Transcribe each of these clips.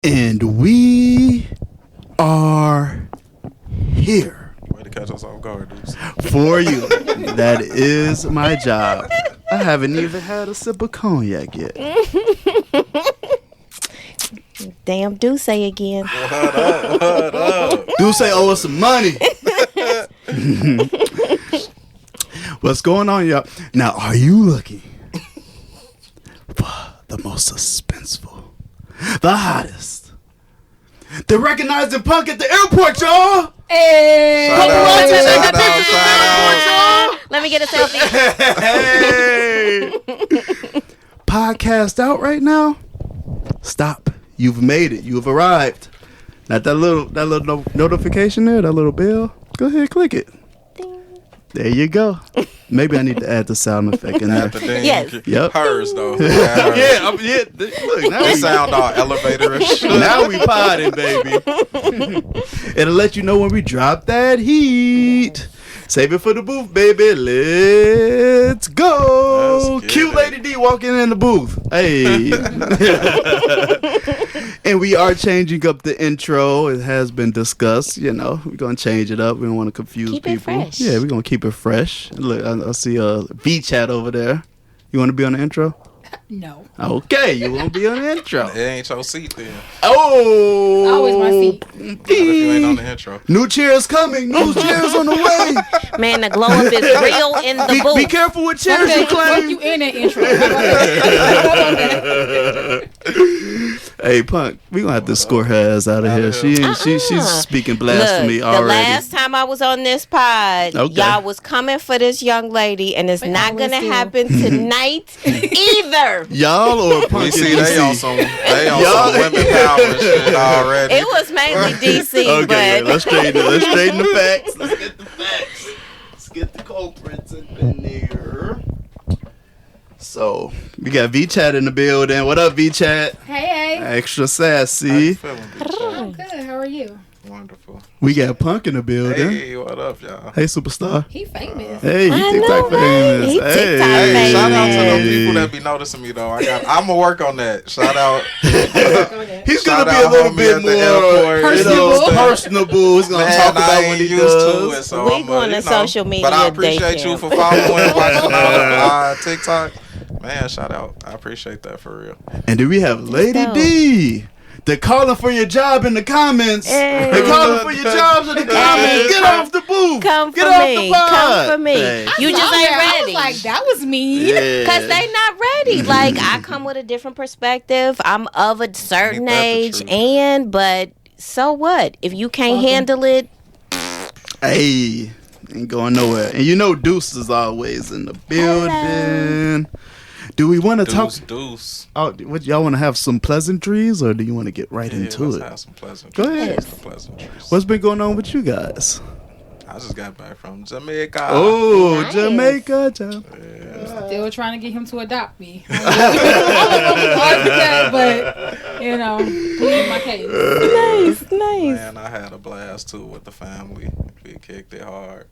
And we are here. Way to catch us off guard, Deuce. For you. That is my job. I haven't even had a sip of cognac yet. Damn Deuce again. What up? Deuce owe us some money. What's going on, y'all? Now, are you looking for the most suspenseful, the hottest, the recognizing punk at the airport, y'all? Hey! Shout out. Let me get a selfie. Hey! Podcast out right now? Stop. You've made it. You've arrived. Not that little notification there, that little bell. Go ahead, click it. There you go. Maybe I need to add the sound effect in there. Yes. Yep. Hers, though. Yeah. Look, now They we sound all elevator-ish. now we potting, baby. It'll let you know when we drop that heat. Save it for the booth, baby. Let's go. Let's get Cute it. Lady D walking in the booth. Hey. And we are changing up the intro. It has been discussed. You know, we're going to change it up. We don't want to confuse Keep it people. fresh. Yeah, we're going to keep it fresh. Look, I see a Vee Chat over there. You want to be on the intro? No. Okay, you won't be on the intro. It ain't your seat then. Oh. Always my seat. Not if you ain't on the intro. New chairs coming. New chairs on the way. Man, the glow up is real in the booth. Be careful with chairs you Fuck claim. you in that intro. Hey, Punk, we gonna have to score her ass out of here. She's speaking blasphemy Look, already. the last time I was on this pod, Okay. y'all was coming for this young lady, and it's But not always gonna do. happen tonight either. Y'all or We Punk see and they on DC? some Y'all- women power and shit already. It was mainly DC, Okay, but let's straighten the facts. Let's get the facts. Let's get the culprits in there. So we got Vee Chat in the building. What up, Vee Chat? Hey. Extra How you sassy. feeling, bitch? I'm good. How are you? Wonderful. We got Punk in the building. Hey, what up, y'all? Hey, superstar. He famous. Hey, I you know, TikTok right? famous. He TikTok Hey, famous. shout out to them people that be noticing me though. I'm gonna work on that. Shout out. He's Shout gonna be out a little homie bit at the more airport. personable. He's gonna Man, talk about I what ain't he used does. to it, so We I'm, going to social media But I day appreciate you camp. for following, watching on TikTok. Man, shout out. I appreciate that for real. And then we have Lady dope. D. They're calling for your job in the comments. Hey. They're calling for your jobs in the comments. Hey. Get off the booth. Come Get for off me. the pod. Come for me. Hey. You just I ain't was ready. like, that was mean. Yeah. Because they not ready. Like, I come with a different perspective. I'm of a certain Ain't that the age. truth? But so what? If you can't Welcome. handle it, Hey, ain't going nowhere. And you know Deuce is always in the building. Do we want to talk? Deuce. Oh, what, y'all want to have some pleasantries, or do you want to get right into let's it? have some pleasant. Go ahead. Some pleasantries. What's been going on with you guys? I just got back from Jamaica. Oh, nice. Jamaica, Jam. Still trying to get him to adopt me. I don't know if it's hard to that, but, you know, pleading my case. nice, nice. Man, I had a blast too with the family. We kicked it hard.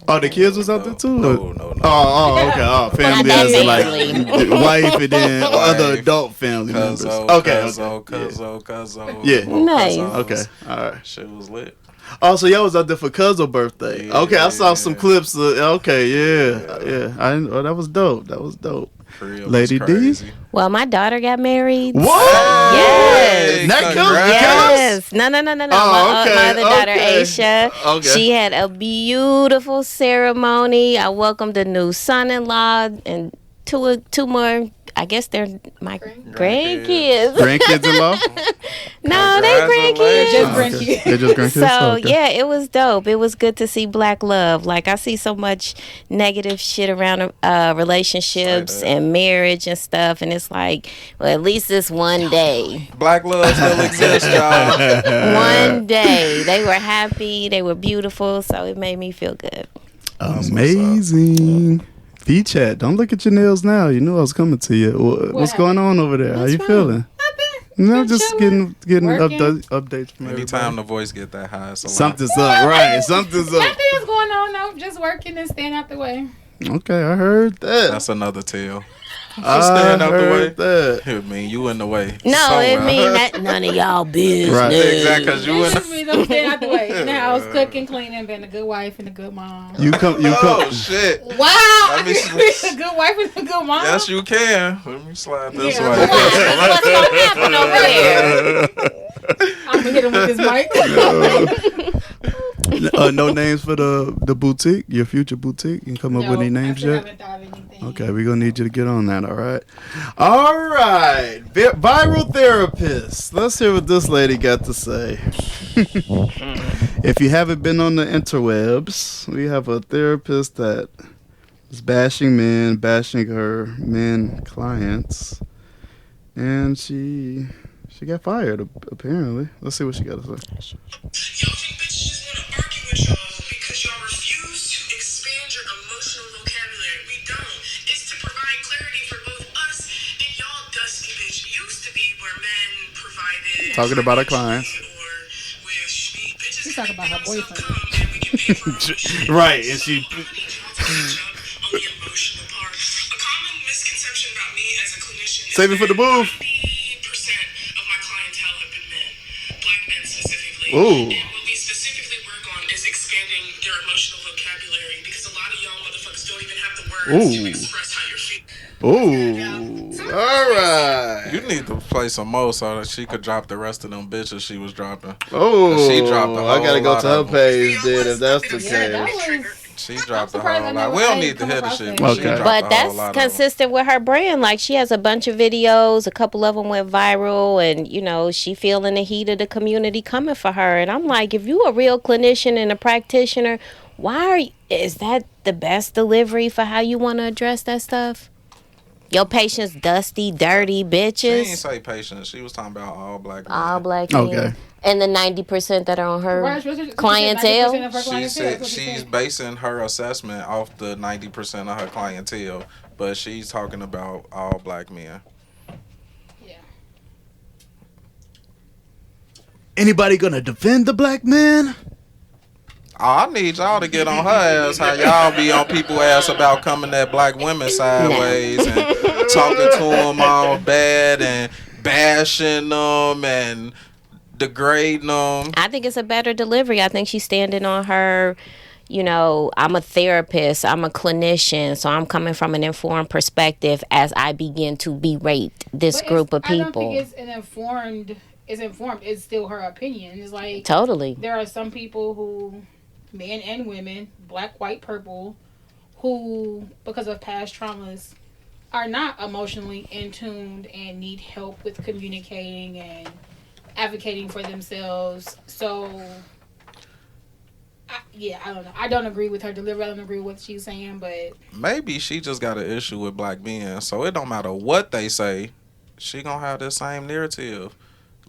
Oh, the kids was out there too? No. Oh, okay. Oh, family Not as that in like family. the wife and then other Wife. adult family members. Cuzzo, Okay. Cuzzo. Yeah. Nice. Okay. All right. Shit was lit. Oh, so y'all was out there for Cuzzo's birthday. Yeah, Okay, I saw some yeah. clips. Okay, yeah. I didn't, that was dope. Crib Lady was D? crazy. Well, my daughter got married. What? Yes. That killed Yes. No. Oh, my okay, other daughter, okay. Aisha. Okay. She had a beautiful ceremony. I welcomed a new son-in-law and two more. I guess they're my grandkids. Grandkids-in-law? No, they grandkids. Just Oh, grandkids. okay. They're just grandkids? So Okay. yeah, it was dope. It was good to see black love. Like I see so much negative shit around relationships Straight up. and marriage and stuff, and it's like, well, at least this one day. Black love still exists, y'all. One day they were happy, they were beautiful, so it made me feel good. Amazing. Vee Chat, don't look at your nails now. You knew I was coming to you. What's going on over there? How What's you wrong? feeling? No, just chilling, getting working. updates from Anytime everybody. the voice get that high, it's a lot. Something's up, right? Something's up. Nothing is going on, no. Just working and staying out the way. Okay, I heard that. That's another tale. Stand out the way. That. It mean you in the way. No, somewhere. it mean that none of y'all business. Right. Exactly, because you in It the. just means I'm staying out the way. In the house, cooking, cleaning, being a good wife and a good mom. You come. Oh shit! Wow, I Let me can be a good wife and a good mom. Yes, you can. Let me slide this Yeah. way. What's gonna happen over there? I'm gonna hit him with this mic. No names for the boutique, your future boutique. You can come up with any names I yet? haven't thought of anything. Okay, we're gonna need you to get on that. All right. All right. Viral therapist. Let's hear what this lady got to say. If you haven't been on the interwebs, we have a therapist that is bashing men, bashing her men clients, and she got fired apparently. Let's see what she got to say. Y'all think bitches just want to argue with y'all because y'all refuse to expand your emotional vocabulary. We don't. It's to provide clarity for both us and y'all dusty bitch. It used to be where men provided. Talking about her clients. Or where bitches She's talking about her boyfriend. and we get paid for our emotions. Right, and she. On the emotional part. A common misconception about me as a clinician is Save it for the booth. 90% of my clientele have been men. Black men specifically. Ooh. And what we specifically work on is expanding their emotional vocabulary because a lot of y'all motherfuckers don't even have the words to express how you're feeling. Ooh. All right. You need to play some more so that she could drop the rest of them bitches she was dropping. Oh, She dropped a I gotta whole go to lot her of them. page then if that's the Yeah, that case. was. She dropped the surprised I whole never- lot. We I don't didn't need to come hear the across shit. that. Okay. She dropped But a whole that's lot of them. consistent with her brand. Like, she has a bunch of videos. A couple of them went viral, and she feeling the heat of the community coming for her. And I'm like, if you a real clinician and a practitioner, is that the best delivery for how you want to address that stuff? Your patients dusty, dirty She bitches. ain't say patient. She was talking about all black men. All black men. Okay. And the 90% that are on her Right, she said clientele. 90% of her She clientele, said that's what she she's said. basing her assessment off the 90% of her clientele, but she's talking about all black men. Yeah. Anybody gonna defend the black man? I need y'all to get on her ass. How y'all be on people ass about coming at black women sideways and talking to them all bad and bashing them and degrading them. I think it's a better delivery. I think she's standing on her, I'm a therapist, I'm a clinician, so I'm coming from an informed perspective as I begin to berate this But group of I don't people. think it's an informed. It's informed. It's still her opinion. It's like Totally. there are some people who, men and women, black, white, purple, who, because of past traumas, are not emotionally in tuned and need help with communicating and advocating for themselves. So, I don't know. I don't agree with her delivery. I don't agree with what she's saying, but Maybe she just got an issue with black men, so it don't matter what they say, she gonna have the same narrative.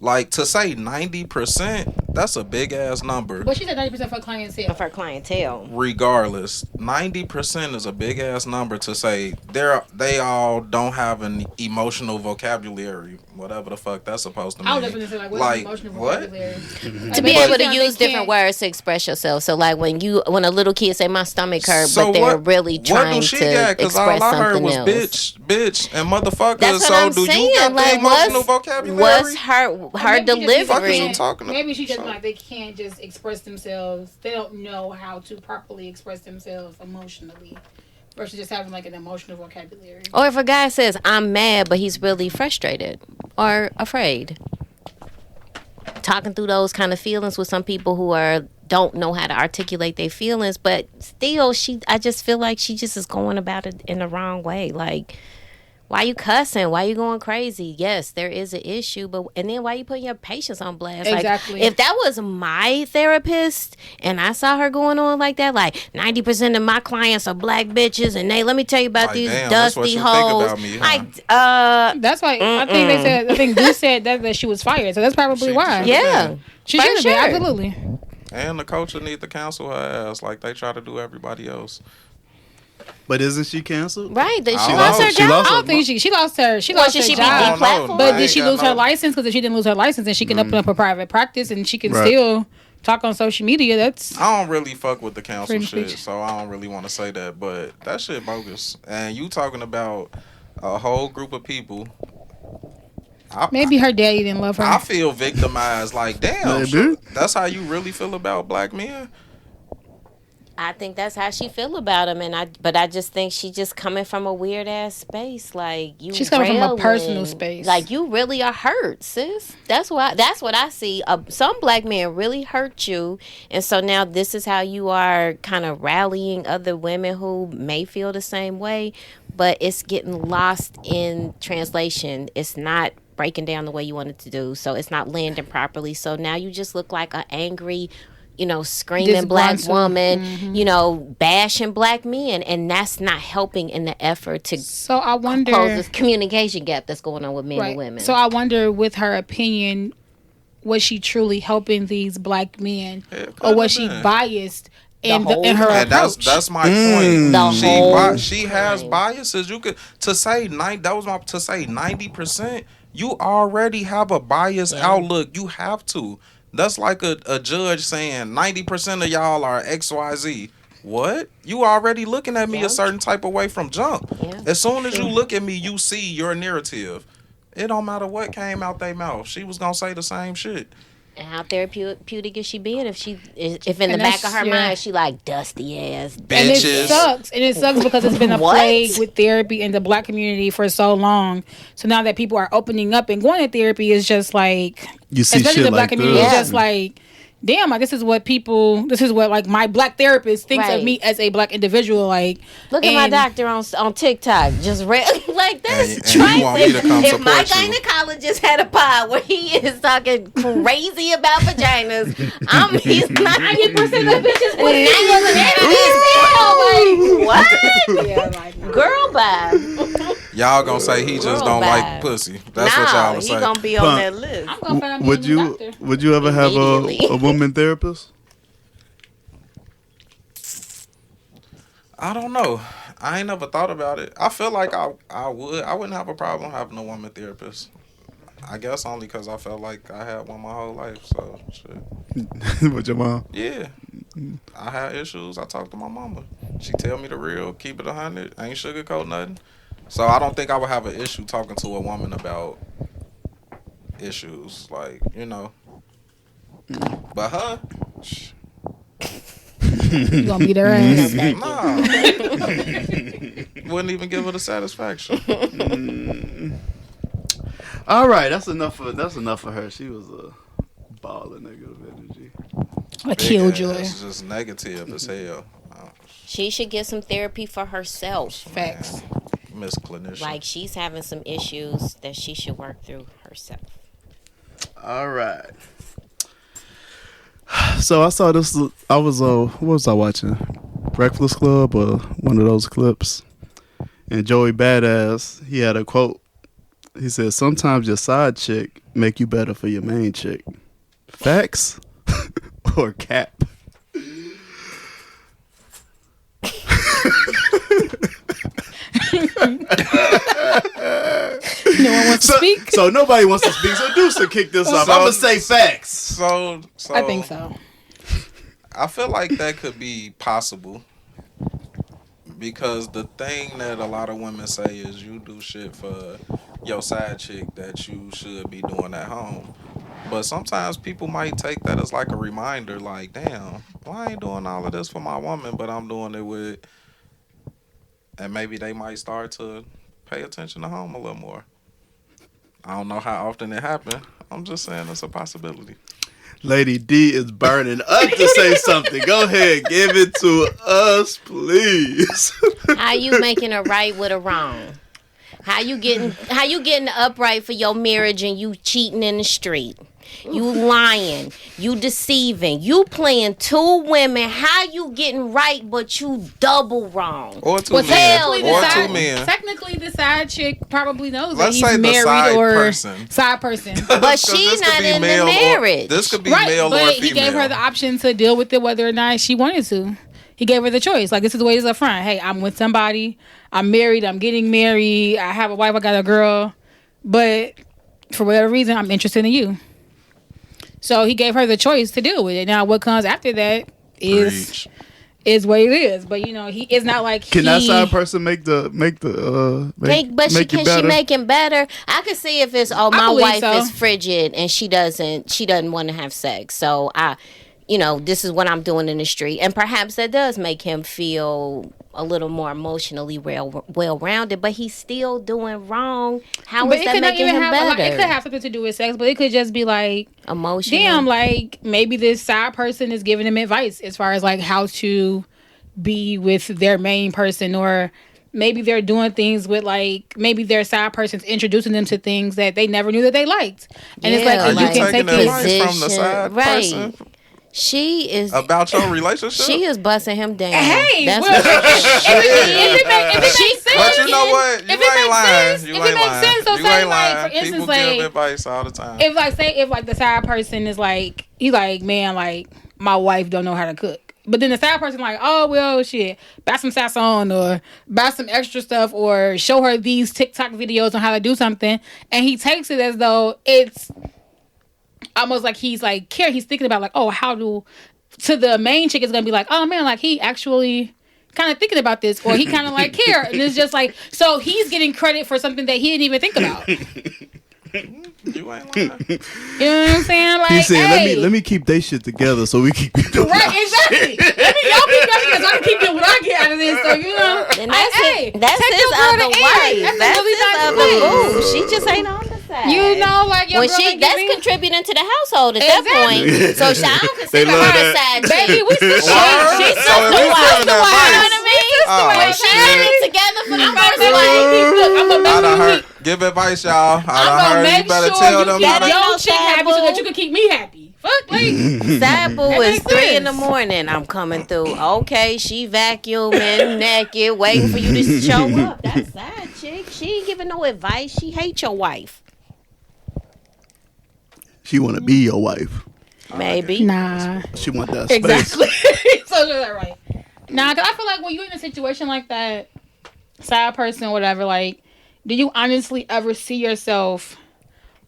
Like, to say 90%, that's a big ass number. she said 90% for clientele. Of her clientele. Regardless, 90% is a big ass number to say they all don't have an emotional vocabulary, whatever the fuck that's supposed to mean. I was just gonna say what's emotional what? vocabulary? To be able to use different words to express yourself. So, like, when a little kid say, my stomach hurt, So but they're what- really trying what do she to got? Because all express I heard something was else. bitch, and motherfucker. That's what so I'm do saying. you got Like, the emotional vocabulary? what's her Maybe she just delivery? Fuck is you talking Maybe she just about? like they can't just express themselves. They don't know how to properly express themselves emotionally, versus just having like an emotional vocabulary. Or if a guy says, I'm mad, but he's really frustrated or afraid. Talking through those kind of feelings with some people who don't know how to articulate their feelings, but still, I just feel like she just is going about it in the wrong way. Like, why you cussing? Why you going crazy? Yes, there is an issue, and then why you putting your patients on blast? Exactly. Like, if that was my therapist and I saw her going on like that, like 90% of my clients are black bitches, and let me tell you about Like, these damn, that's what dusty you think hoes. about me, huh? Like, That's why I think Deuce said that she was fired. So that's probably why. yeah, She for should have sure. been, absolutely. And the culture need to cancel her ass like they try to do everybody else. But isn't she canceled? Right, that she I don't lost know. her She job. lost I don't think she lost her. She lost should her she be job. deplatformed? But I did ain't she got lose her no- license? Because if she didn't lose her license, then she can open up a private practice and she can Right. still talk on social media. That's I don't really fuck with the council Freedom shit, speech. so I don't really want to say that. But that shit bogus. And you talking about a whole group of people. Maybe her daddy didn't love her. I feel victimized. Like, damn, Maybe. that's how you really feel about black men? I think that's how she feel about him, but I just think she just coming from a weird ass space. Like she's coming from a personal space. Like you really are hurt, sis. That's what I see. Some black men really hurt you, and so now this is how you are kind of rallying other women who may feel the same way, but it's getting lost in translation. It's not breaking down the way you wanted to do, so it's not landing properly. So now you just look like an angry, screaming black woman, bashing black men, and that's not helping in the effort to I wonder, close this communication gap that's going on with men and women. So I wonder, with her opinion, was she truly helping these black men, or was she biased in her approach? That's my point. She has biases. You could to say 90%. You already have a biased outlook. You have to. That's like a judge saying 90% of y'all are XYZ. What? You already looking at me a certain type of way from jump. Yeah. As soon as you look at me, you see your narrative. It don't matter what came out their mouth. She was gonna say the same shit. And how therapeutic is she being if in the back of her mind she like dusty ass bitches? And it sucks because it's been a plague with therapy in the black community for so long. So now that people are opening up and going to therapy, is just like, you see, especially shit the black like community, this. is just like, damn, like this is what like my black therapist thinks of me as a black individual. Like, look at my doctor on TikTok, just like that's trifling. If my gynecologist had a pod where he is talking crazy about vaginas, he's 90% of bitches with what? Yeah, like, girl, bye. Y'all gonna say he just don't like pussy. That's what y'all say. He gonna be on that list. I'm gonna find Would you ever have a woman therapist? I don't know. I ain't never thought about it. I feel like I would. I wouldn't have a problem having a woman therapist. I guess only because I felt like I had one my whole life. So shit. With your mom? Yeah. I had issues. I talked to my mama. She tell me the real, keep it 100. Ain't sugarcoat nothing. So I don't think I would have an issue talking to a woman about issues, like, But her, you gonna beat her ass? Nah. Wouldn't even give her the satisfaction. All right, that's enough for her. She was a ball of negative energy. A killjoy. It's just negative as hell. She should get some therapy for herself. Facts. Miss Clinician. Like, she's having some issues that she should work through herself. All right. So I saw this. I was what was I watching? Breakfast Club or one of those clips. And Joey Badass, he had a quote. He said, "Sometimes your side chick make you better for your main chick." Facts or cap? No one wants to speak. So nobody wants to speak. So Deuce will kick this off. I'm gonna say facts. So I think so. I feel like that could be possible because the thing that a lot of women say is you do shit for your side chick that you should be doing at home. But sometimes people might take that as like a reminder, like, damn, well, I ain't doing all of this for my woman, but I'm doing it with, and maybe they might start to pay attention to home a little more. I don't know how often it happens. I'm just saying it's a possibility. Lady D is burning up to say something. Go ahead, give it to us, please. How you making a right with a wrong? How you getting the upright for your marriage and you cheating in the street? You lying, you deceiving, you playing two women. How you getting right but you double wrong? Or two men. Technically, the side chick probably knows Let's that he's married or side person. But she's not in the marriage. This could be male or female. But he gave her the option to deal with it whether or not she wanted to. He gave her the choice. Like, this is the way it is up front. Hey, I'm with somebody. I'm married. I'm getting married. I have a wife. I got a girl. But for whatever reason, I'm interested in you. So he gave her the choice to deal with it. Now, what comes after that is, is what it is. But he it's not like Can that side person make the But make can it better? she make him better? I could see if it's my believe wife so. is frigid and she doesn't want to have sex. So this is what I'm doing in the street, and perhaps that does make him feel a little more emotionally well-rounded. But he's still doing wrong. How is that making him better? It could have something to do with sex, but it could just be like Emotional. damn, like maybe this side person is giving him advice as far as like how to be with their main person, or maybe they're doing things with like maybe their side person's introducing them to things that they never knew that they liked, and it's like Yeah, Are you you can taking take advice it. from the side Right. person She is about your relationship? She is busting him down. Hey, That's well, what if it makes sense, But you know what? You if it ain't makes lying. sense, You if ain't it makes lying. sense, so You say ain't like lying. for instance, People like give advice all the time. if like the side person is like he like man like my wife don't know how to cook. But then the side person like, oh well shit, buy some sazon or buy some extra stuff or show her these TikTok videos on how to do something, and he takes it as though it's almost like he's thinking about like, oh, to the main chick is gonna be like, oh man, like he actually kind of thinking about this, or he kind of like care, and it's just like, so he's getting credit for something that he didn't even think about. You ain't lying. You know what I'm saying? Like, He said, hey, let me keep they shit together so we keep doing right, exactly. Let me y'all keep that because I can keep doing what I get out of this. So And that's take his your girl other to wife. Eric. That's really his nice other place. boo. She just ain't on the side. like your When girl ain't that's giving- contributing to the household at that Exactly. point. So I don't consider love her a that. side Baby, chick. we still Word? She's So if sister you wife. giving You know advice- what I mean? Oh, When she shit. got it together for the first Look, wife. I'm gonna I done make heard. Give advice, y'all. I I'm done gonna heard. make You better sure tell you them get how to. your chick Side happy so boo. that you can keep me happy. Fuck, like. Side boo is makes 3 in the sense. morning. I'm coming through. Okay, she vacuuming, naked, waiting for you to show up. That's side chick. She ain't giving no advice. She hates your wife. She want to be your wife. Maybe. Nah. She want that space. Exactly. So you're that right. Nah, because I feel like when you're in a situation like that, side person, whatever, like, do you honestly ever see yourself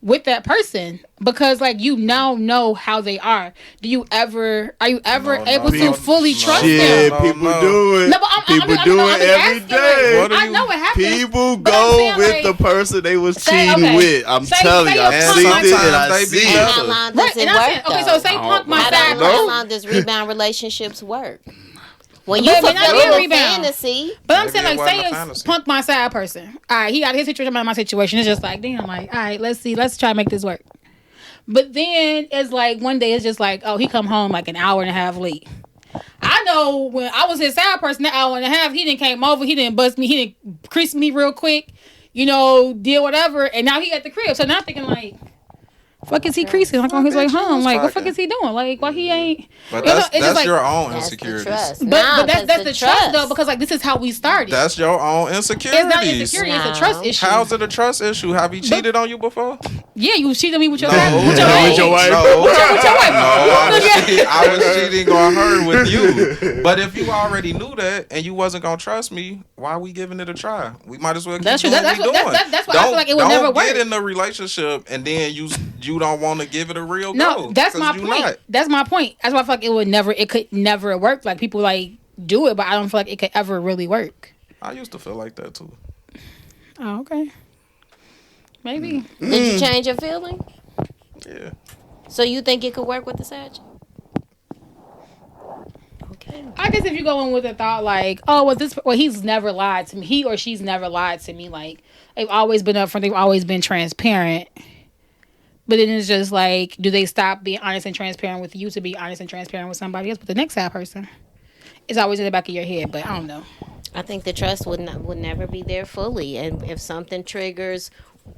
with that person? Because like you now know how they are. Are you ever able to fully trust Shit, them? people no. do it. No, but People do it every day. What do I you- know it happens. People But I'm go saying, with like, the person they was say- cheating okay. with. I'm Say- telling say you, a I've punk seen like it that. and I They be see And better. how it. long does Right, it and I'm work, saying, okay, though? so say punk my side know. How person. long does rebound relationships work? When you But when I fulfill get the rebound. fantasy, But I'm Maybe saying, it like, wasn't say a it's fantasy. punk my side person. All right, he got his situation, I'm in my situation. It's just like, damn, like, all right, let's try to make this work. But then it's like one day it's just like, oh, he come home like an hour and a half late. I know when I was his side person, that hour and a half, he didn't came over, he didn't bust me, he didn't crease me real quick, did whatever, and now he at the crib. So now I'm thinking like, fuck is he creasing like on his way bitch, you home? was Like, what fuck fucking. is he doing? Like, why he ain't? But You know, that's it's just like- your own that's the insecurities. trust. But Nah, that's 'cause the trust though, because like this is how we started. That's your own It's insecurities. not insecurity, it's a No. trust issue. How's it a trust issue? Have he cheated on you before? Yeah, you cheated me with your No. with With your wife. No. With your wife. No, I was cheating on her with you. But if you already knew that and you wasn't gonna trust me, why are we giving it a try? We might as well keep That's true. doing That's what we what- doing. that's why I feel like it would never Don't get work. in a relationship and then you don't want to give it a real No, go. that's 'cause my you point. not. That's my point. That's why I feel like it could never work. Like people like do it, but I don't feel like it could ever really work. I used to feel like that too. Oh, okay. Maybe. Did you change your feeling? Yeah. So you think it could work with the side chick? Okay. I guess if you go in with a thought like, oh, he's never lied to me. He or she's never lied to me. Like they've always been upfront. They've always been transparent. But then it's just like, do they stop being honest and transparent with you to be honest and transparent with somebody else? With the next side person, it's always in the back of your head. But I don't know. I think the trust would never be there fully, and if something triggers,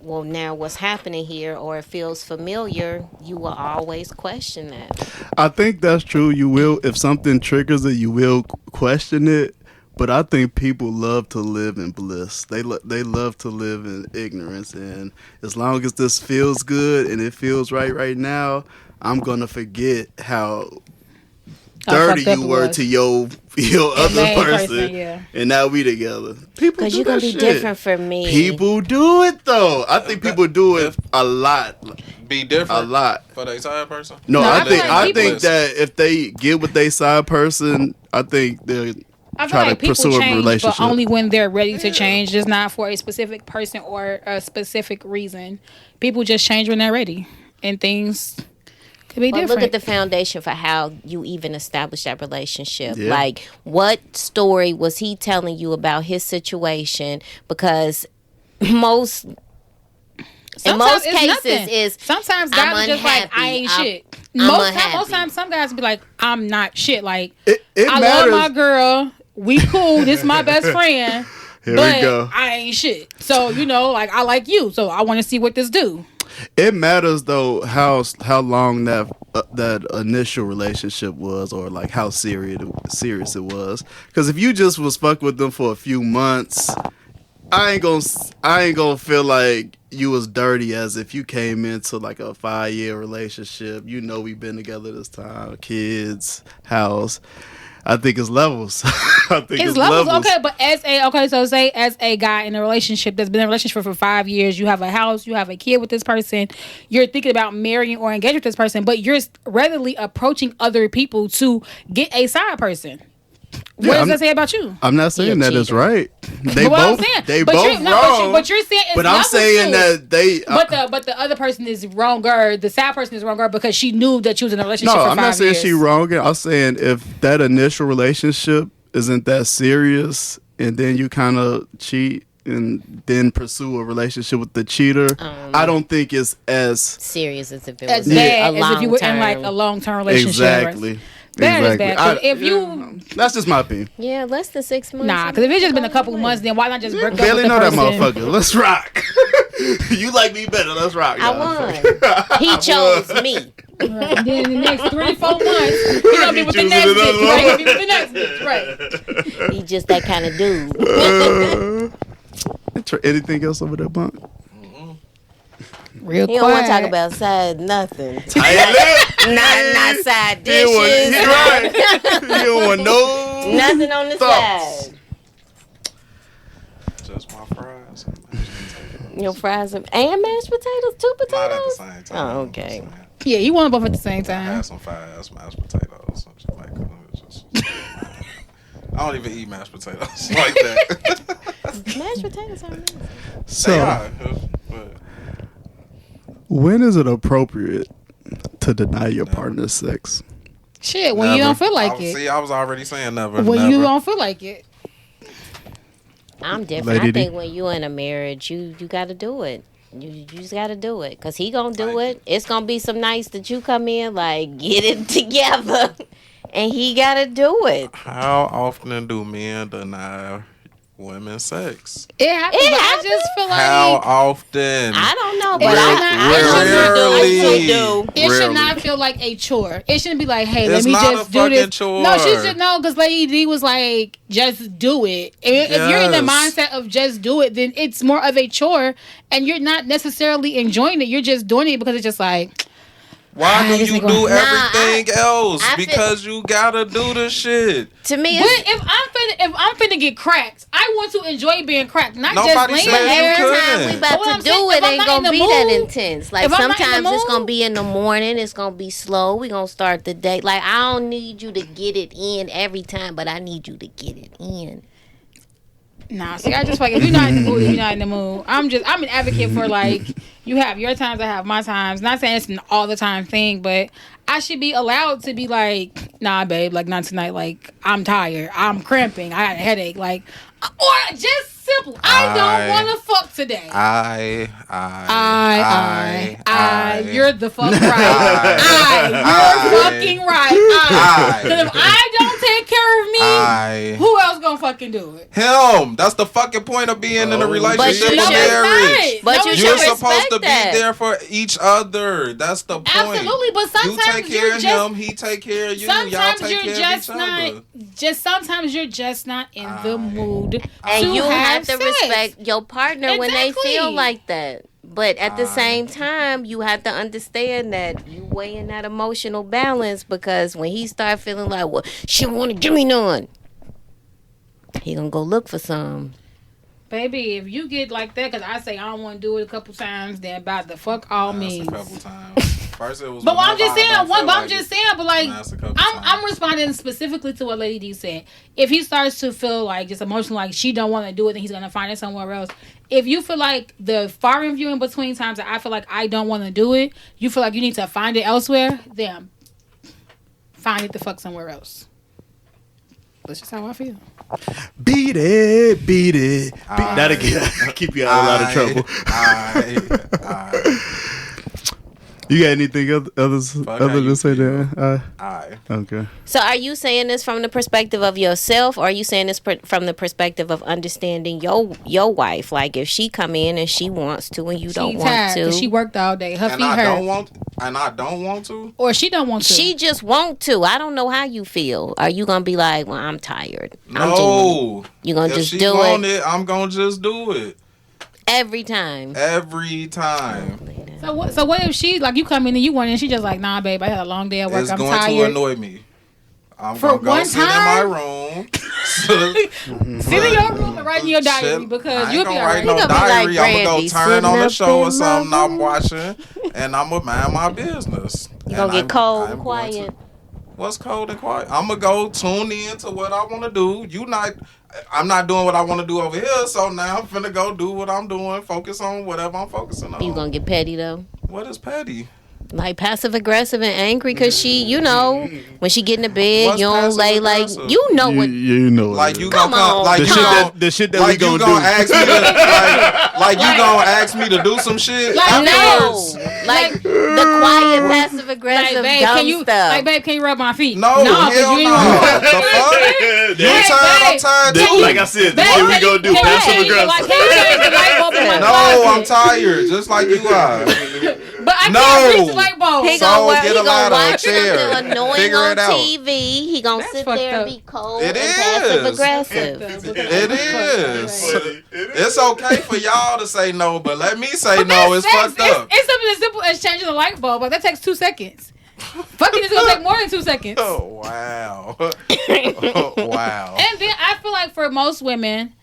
well, now what's happening here, or it feels familiar, you will always question that. I think that's true. You will, if something triggers it, you will question it. But I think people love to live in bliss. They love to live in ignorance. And as long as this feels good and it feels right now, I'm gonna forget how dirty fucked up you it were was. to your other main person, yeah. and now we together. People Because do you're going that to be shit. different for me. People do it though. I think people do it a lot. Be different A lot. for the side person. No, No, I I feel like think people- that if they get with their side person, I think they'll I feel try like to pursue people a change, relationship. but only when they're ready to change. Just not for a specific person or a specific reason. People just change when they're ready, and things could be But different. look at the foundation for how you even established that relationship. Yeah. Like, what story was he telling you about his situation? Because most Sometimes cases it's nothing. is Sometimes guys I'm are just like, I unhappy, ain't I'm- shit. I'm Most unhappy. times, some guys be like, I'm not shit. Like, it I matters. love my girl. We cool. This my best friend. Here but we go. I ain't shit. So, like, I like you. So I want to see what this do. It matters though how long that initial relationship was, or like how serious it was. Because if you just was fucking with them for a few months, I ain't gonna feel like you was dirty as if you came into like a 5-year relationship. We've been together this time, kids, house. I think it's levels. I think It's levels. Okay, but say as a guy in a relationship that's been in a relationship for 5 years, you have a house, you have a kid with this person, you're thinking about marrying or engaging with this person, but you're readily approaching other people to get a side person. What does that say about you? I'm not saying that it's cheater. right. They But what I'm both saying, they but both you're, wrong. no, but you're saying it's But I'm levels saying too. that they. But the other person is wronger. The sad person is wronger because she knew that you was in a relationship No, for I'm 5 not saying years. she wrong. I'm saying if that initial relationship isn't that serious, and then you kind of cheat and then pursue a relationship with the cheater, I don't think it's as serious as if it As was bad a as if you were in long-term- like a long-term relationship. exactly. Bad is exactly. bad. 'Cause if you that's just my opinion. Yeah, less than 6 months. Nah, because if it's just been a couple months, then why not just break up Barely with the know that person? motherfucker. Let's rock. You like me better. Let's rock. I y'all. won. He chose me. Right. Then the next 3 to 4 months, he gonna be with the choosing next another bitch. Right? one. He'll be with the next bitch. Right. He just that kind of dude. Anything else over there, Bunk? Real He don't want to talk about side nothing. Not side He don't want, dishes. he right. He don't want no Nothing on the thoughts. side. Just my fries. Your fries and mashed potatoes, 2 Not at the potatoes. same time. Oh, okay. Yeah, you want them both at the same I time. had some fries, mashed potatoes, some Jamaica. I don't even eat mashed potatoes like that. Mashed potatoes are amazing. They So, are, but when is it appropriate to deny your partner sex? Shit, when you never. don't feel like I, it. See, I was already saying never. When never. you don't feel like it. I'm different. Lady I D. think when you're in a marriage, you got to do it. You just got to do it. Because he going to do it. It's going to be some nights that you come in, like, get it together. And he got to do it. How often do men deny women sex? It happens. It but I happens. just feel like How often? I don't know, but Rarely. I do. it should Rarely. not feel like a chore. It shouldn't be like, hey, It's let me not just a do fucking this. chore. No, she should know because Lady D was like, just do it. If you're in the Yes. mindset of just do it, then it's more of a chore, and you're not necessarily enjoying it. You're just doing it because it's just like, Why do this you nigga- do Nah, everything else? I feel- Because you gotta do the shit. To me, but it's, if I'm finna get cracked, I want to enjoy being cracked, not Nobody just said laying you there. couldn't. every time we But about what to I'm do saying, it if I'm ain't not going in to the be that mood- intense. Like, if I'm not in the sometimes it's mood- going to be in the morning. It's going to be slow. we going to start the day. Like, I don't need you to get it in every time, but I need you to get it in. Nah, see, I just like if you're not in the mood, you're not in the mood. I'm an advocate for like you have your times, I have my times. Not saying it's an all the time thing, but I should be allowed to be like, nah, babe, like not tonight. Like I'm tired, I'm cramping, I got a headache, like, or just simple. I don't want to fuck today. I. You're the fuck right. You're fucking right. Because if I don't take care of me, who else gonna fucking do it? Him. That's the fucking point of being in a relationship you or should- marriage. But you You're should supposed to respect be that. there for each other. That's the point. Absolutely, but sometimes you take care you're of just him, he take care of you. Y'all sometimes take you're care just of each not other. sometimes you're just not in the mood And to you have to sex. respect your partner when they Exactly. feel like that. But at the same time, you have to understand that you weigh in that emotional balance, because when he start feeling like, well, she don't want to give me none, he gonna go look for some. Baby, if you get like that, because I say I don't want to do it a couple times, then about the fuck all means. A couple times. First it was. But I'm just saying, but like, That's a couple I'm responding specifically to what Lady D said. If he starts to feel like just emotional, like she don't want to do it, then he's gonna find it somewhere else. If you feel like the far and few in between times that I feel like I don't want to do it, you feel like you need to find it elsewhere, then find it the fuck somewhere else. That's just how I feel. Beat it. That'll keep you out of a lot of trouble. You got anything other than say that? Okay. So are you saying this from the perspective of yourself, or are you saying this from the perspective of understanding your wife? Like, if she come in and she wants to and you don't want to. She worked all day. Her feet hurt. And I don't want to? Or she don't want to. She just want to. I don't know how you feel. Are you going to be like, well, I'm tired? No. You going to just do it? If she want it, I'm going to just do it. Every time. So what if she, like, you come in and you want it and she just like, nah, babe, I had a long day at work. I'm tired. It's going to annoy me. I'm going to go sit in my room. Sit in your room and write in your diary, because you'll be all right. I ain't gonna write no diary. I'm going to go turn on a show or something I'm watching, and I'm going to mind my business. You going to get cold and quiet. What's cold and quiet? I'm going to go tune in to what I want to do. I'm not doing what I want to do over here, so now I'm finna go do what I'm doing, focus on whatever I'm focusing on. You gonna get petty, though? What is petty? Like passive aggressive and angry, because she, you know, when she get in the bed, you don't lay like, you know what. You know. Like, you come gonna on, like the shit that like we gonna do. Ask me to, like you gonna ask me to do some shit? Like, no. Like the quiet passive aggressive babe, dumb stuff. Like, babe, can you rub my feet? No, hell no. The fuck? You tired? I'm tired too. Like I said, the shit we gonna do, passive aggressive. Like, can you change the light bulb in my No, closet? I'm tired, just like you are. But I can't reach the light bulb. He gonna get a ladder, watch chair. something annoying Figure on it out. TV. He gonna sit there and be cold It and is. passive aggressive. It is. It's okay for y'all to say no, but let me say no. It's fucked up. It's something as simple as changing the light bulb. Like, that takes 2 seconds. Fucking it's gonna take more than 2 seconds. Oh wow. Wow. And then I feel like for most women,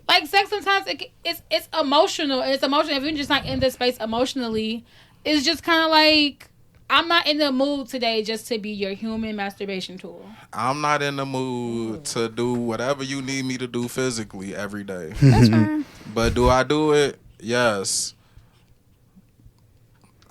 like, sex sometimes it's emotional. It's emotional. If you're just not in the space emotionally, it's just kind of like, I'm not in the mood today just to be your human masturbation tool. I'm not in the mood to do whatever you need me to do physically every day. That's fine. But do I do it? Yes.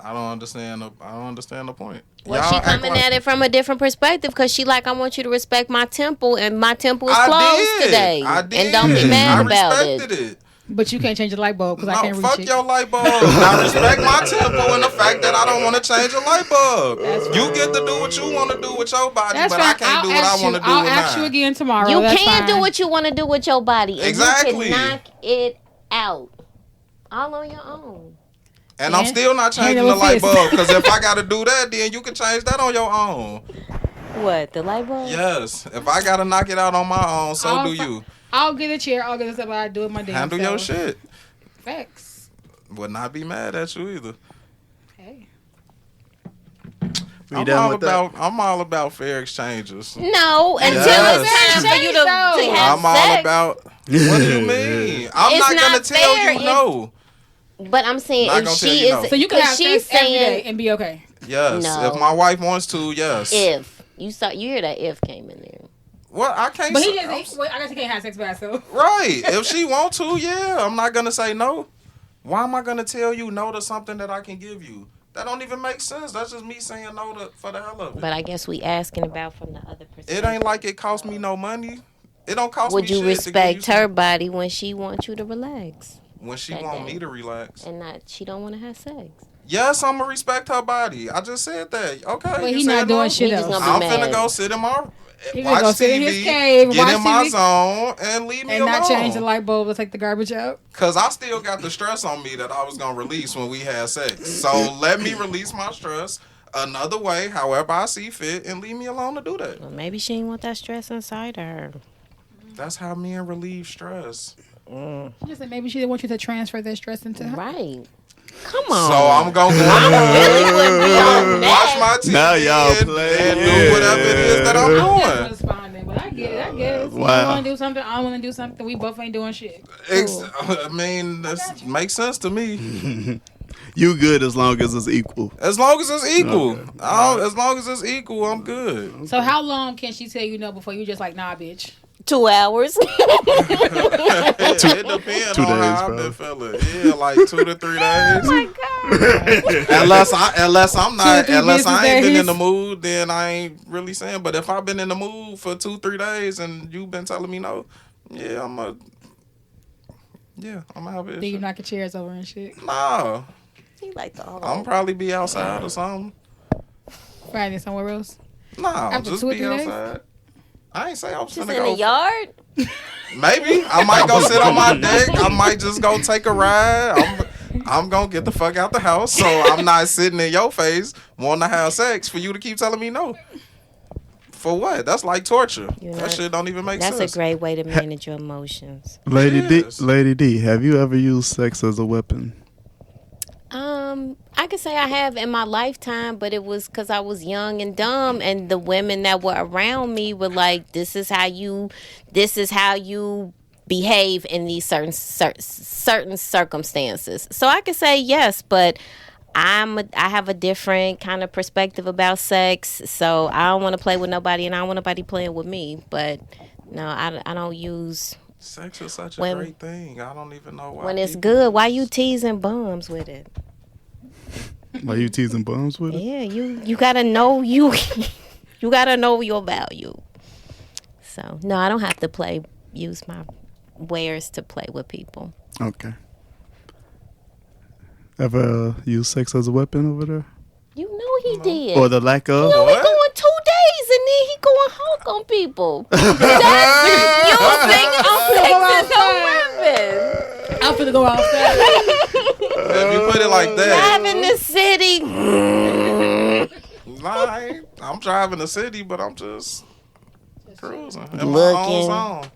I don't understand the point. Well, she coming at it from a different perspective, because she like, I want you to respect my temple, and my temple is closed today. I did. And don't be mad about it. But you can't change the light bulb because I can't reach it. Fuck your light bulb. I respect my temple and the fact that I don't want to change a light bulb. You get to do what you want to do with your body, but I can't do what I want to do with mine. I'll ask you again tomorrow. You can't do what you want to do with your body. Exactly. And you can knock it out all on your own. And I'm still not changing the light bulb, because if I got to do that, then you can change that on your own. What, the light bulb? Yes. If I got to knock it out on my own, so do you. I'll get a chair. I'll get a stuff. I do it my damn Handle your shit. Facts. Would not be mad at you either. Hey. I'm all about fair exchanges. No, until it's time for you to have I'm all about. What do you mean? I'm not gonna tell you no. But I'm saying, if she is, so you can have sex every day and be okay. Yes, if my wife wants to, yes. If you hear that if came in there. Well, I can't. But I guess he can't have sex by himself. Right. If she want to, yeah, I'm not gonna say no. Why am I gonna tell you no to something that I can give you? That don't even make sense. That's just me saying no for the hell of it. But I guess we asking about from the other perspective. It ain't like it cost me no money. It don't cost me shit. Would you respect her body when she wants you to relax? When she want me to relax. And she don't want to have sex. Yes, I'm gonna respect her body. I just said that. Okay. But he's not doing shit else. I'm finna go sit in my He gonna go sit in his cave, get in my zone, and leave me alone. And not change the light bulb to take the garbage out. Cause I still got the stress on me that I was gonna release when we had sex. So let me release my stress another way, however I see fit, and leave me alone to do that. Well, maybe she ain't want that stress inside of her. That's how men relieve stress. She just said maybe she didn't want you to transfer that stress into her. Right. Come on. So I'm gonna go really wouldn't be on watch that. my TV Now y'all and, play, and yeah. do whatever it is that I'm I'm doing. just responding, but I get it. I guess. Wow. You want to do something, I want to do something. We both ain't doing shit. I mean, this makes sense to me. You good as long as it's equal. As long as it's equal. Okay. As long as it's equal, I'm good. So how long can she tell you no before you just like, nah, bitch? 2 hours. It depends 2 on days, how I've bro. been feeling. Yeah, like 2 to 3 days. Oh my God. unless I'm 2 not, to 3 unless I ain't been business in the mood, then I ain't really saying. But if I've been in the mood for 2-3 days and you've been telling me no, yeah, I'm gonna have it. Then you knock your chairs over and shit. No, He like the whole. I'm probably be outside or something. Finding somewhere else. No, After just 2 or be 3 days? outside. I ain't say I was Just finna in go. the yard. Maybe I might go sit on my deck. I might just go take a ride. I'm gonna get the fuck out the house, so I'm not sitting in your face wanting to have sex for you to keep telling me no. For what? That's like torture. You know, That shit don't even make That's sense. a great way to manage your emotions. Lady Yes. D, Lady D, have you ever used sex as a weapon? I could say I have in my lifetime, but it was because I was young and dumb, and the women that were around me were like, "This is how you behave in these certain circumstances." So I could say yes, but I have a different kind of perspective about sex, so I don't want to play with nobody, and I don't want nobody playing with me. But no, I don't use. Sex is such a When- great thing. I don't even know why. When it's people- good, why you teasing bums with it? Are you teasing bums with it? Yeah, you gotta know you gotta know your value. So no, I don't have to use my wares to play with people. Okay. Ever use sex as a weapon over there? You know he did. Or the lack of? You know he What? going 2 days and then he going honk on people. That's using sex as a weapon. I'm finna go outside. If you put it like that, Driving the city. I'm driving the city, but I'm just cruising in my Looking. own zone.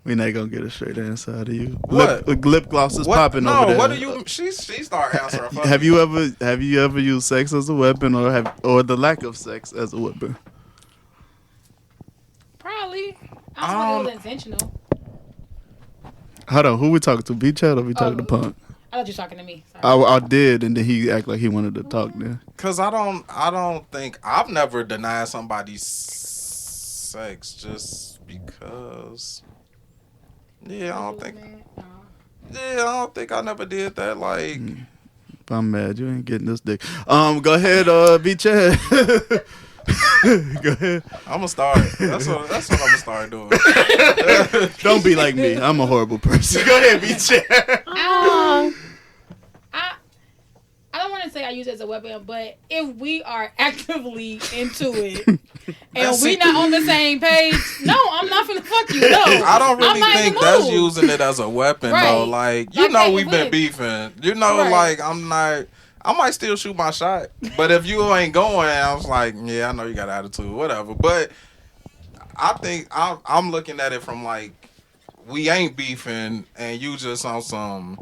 We're not gonna get a straight answer out of you. What? Lip gloss is What? popping No, over there. what do you? She start answering. for Have me. you ever used sex as a weapon, or the lack of sex as a weapon? Probably. I don't think it was intentional. Hold on, who we talking to? Vee Chat or we talking to Punk? I thought you were talking to me. Sorry. I did, and then he act like he wanted to talk then. Cause I don't think I've never denied somebody sex just because. Yeah, I don't think. Yeah, I don't think I never did that. Like, If I'm mad, you ain't getting this dick. Go ahead, Vee Chat. Go ahead. I'm gonna start. That's what I'm gonna start doing. Don't be like me. I'm a horrible person. Go ahead, Vee Chat. I don't want to say I use it as a weapon, but if we are actively into it and we not on the same page, no, I'm not finna fuck you. No, I don't really I'm not in think the that's mood. using it as a weapon though. Right. Like, you Like know, that we've been with- beefing. You know, Right. like I'm not. I might still shoot my shot, but if you ain't going, I was like, yeah, I know you got attitude, whatever. But I think I'm looking at it from like, we ain't beefing, and you just on some,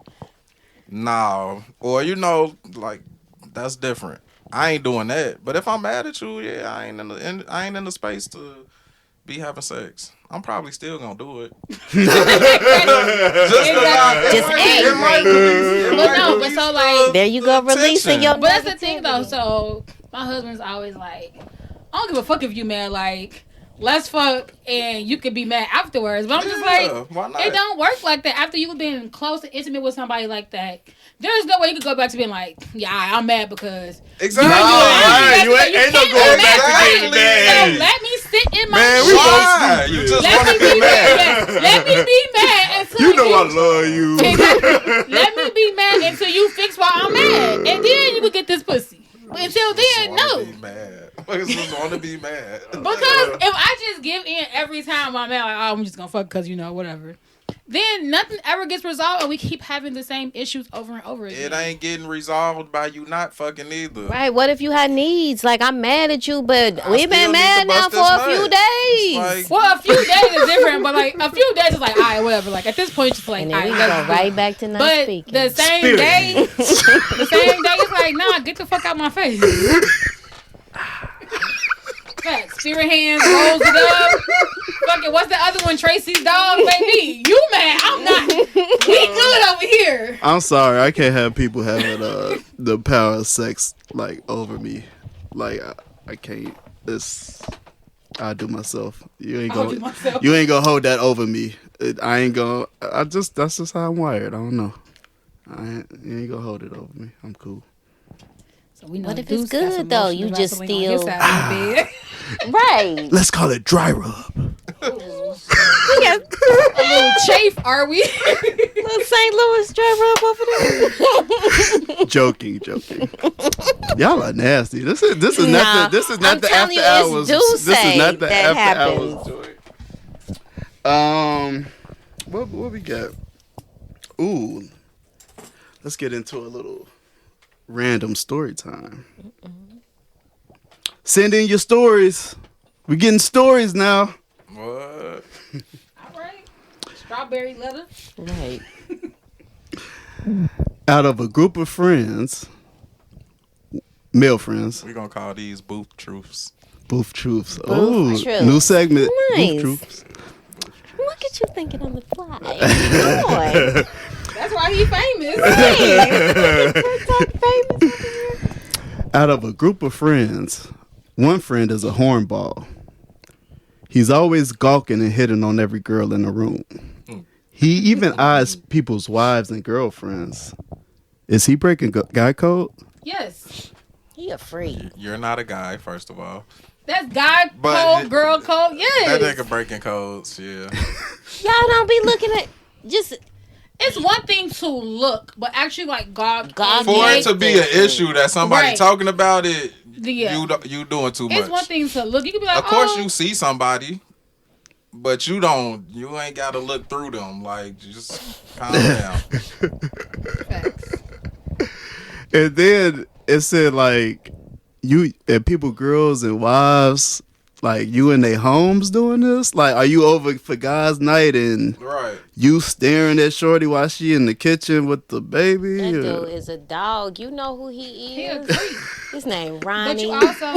nah, or you know, like that's different. I ain't doing that. But if I'm mad at you, yeah, I ain't in the space to be having sex. I'm probably still gonna do it. Just angry. But no, but so like, There you go, releasing your. but that's the thing though. So my husband's always like, I don't give a fuck if you mad. Like, let's fuck and you could be mad afterwards. But I'm just like, why not? it don't work like that. After you've been close and intimate with somebody like that, there's no way you could go back to being like, yeah, I'm mad because Exactly. You ain't no going back to getting Exactly. mad. So let me sit in my Man, we shit. Why? You just Let want me to be be mad. mad. Yes. Let me be mad until You know I love you. Exactly. Let me be mad until you fix why I'm mad, and then you can get this pussy. But until then, no. Be mad. I just want to be mad. Because if I just give in every time I'm mad, like, oh, I'm just gonna fuck because whatever. then nothing ever gets resolved, and we keep having the same issues over and over again. It ain't getting resolved by you not fucking either. Right. What if you had needs? Like, I'm mad at you, but we've been still need mad to now bust for a this few nut. days. Like, Well, a few days is different, but like a few days is like, all right, whatever. Like at this point, it's like, And all then right, we let's go do right it. back to not But speaking. the same Spirit. day, it's like, nah, get the fuck out my face. Facts. Spirit hands rolls it up. Fucking, what's the other one? Tracy's dog, baby. You mad? I'm not. We good over here. I'm sorry, I can't have people having the power of sex like over me. Like I can't. I do myself. You ain't I'll do gonna. myself. You ain't gonna hold that over me. I ain't gonna. That's just how I'm wired. I don't know. You ain't gonna hold it over me. I'm cool. So we know What if Deuce it's got good, some though? emotional You just wrestling on his still- side of the bed. Right. Let's call it dry rub. Yeah. A little chafe, are we? Little St. Louis driver up over there. Joking. Y'all are nasty. This is Nah, not I'm the telling after you, hours. it's This is not Deuce the that after happens. hours joint. What we got? Ooh, let's get into a little random story time. Send in your stories. We're getting stories now. what? All right. Strawberry leather. Right. Out of a group of friends, male friends, We gonna call these booth truths. booth truths. Oh, Truths. new segment. Nice. Booth truths. Look at you thinking on the fly. Boy. That's why he famous. Out of a group of friends, one friend is a hornball. He's always gawking and hitting on every girl in the room. He even eyes people's wives and girlfriends. Is he breaking guy code? Yes. He a freak. You're not a guy, first of all. That's guy But code, girl code. Yes. That nigga breaking codes, yeah. Y'all don't be looking at just It's one thing to look, but actually, like, God. For it to be an issue that somebody Right. talking about it, Yeah. you doing too much. It's one thing to look. You can be like, Of course, oh, you see somebody, but you ain't got to look through them. Like, just calm down. Facts. And then it said like you and people, girls and wives, like you in their homes doing this. Like, are you over for guys' night and Right. you staring at Shorty while she in the kitchen with the baby? that or- dude is a dog. You know who he He is. a freak. His name But Ronnie. you also,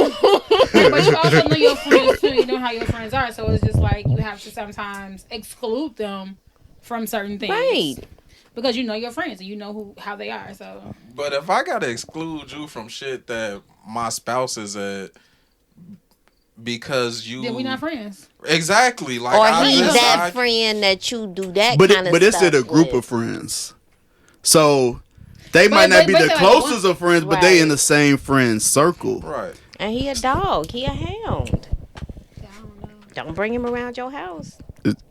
know your friends too. You know how your friends are. So it's just like you have to sometimes exclude them from certain things, Right. Because you know your friends and you know how they are. So But if I gotta exclude you from shit that my spouse is at because you, then we not friends. exactly. Like, Or I he's just- that I- friend that you do that But kind of stuff it's in a group with. of friends, so they might not be but the like closest of friends, but they Right. in the same friend circle. Right. And he a dog. He a hound. Yeah, I don't know. Don't bring him around your house.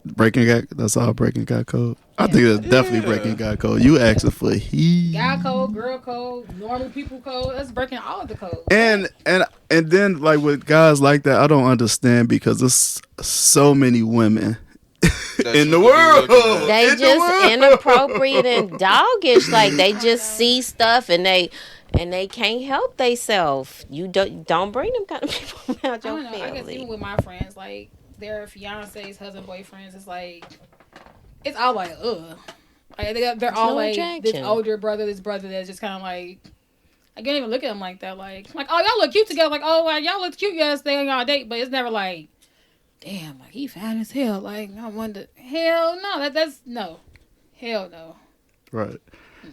Breaking guy, that's all breaking guy code. I think that's definitely breaking guy code. You asking for Guy code, girl code, normal people code. That's breaking all of the codes. And then like with guys like that, I don't understand because there's so many women That in you the could be world. looking at. They In the just world. inappropriate and doggish. Like they just see stuff and they can't help themselves. You don't bring them kind of people around I your don't know. I guess family. even with my friends, like their fiancés, husband, boyfriends, it's like it's all like ugh. Like they're all no like attraction. this older brother, this brother that's just kind of like I can't even look at them like that. Like oh y'all look cute together. Like oh y'all look cute yesterday on y'all date, but it's never like damn like he fine as hell. Like I wonder hell no that's no hell no. Right.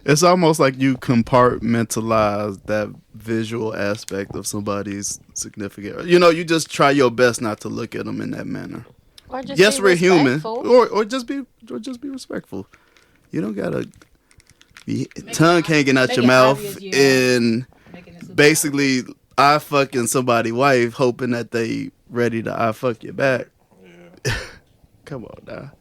It's almost like you compartmentalize that visual aspect of somebody's significant. You know, you just try your best not to look at them in that manner. Or just Yes, be we're human, respectful. or just be respectful. You don't gotta be tongue hanging out make your it mouth obvious, yeah. and Making it super basically I fucking somebody's wife, hoping that they ready to I fuck you back. Come on now,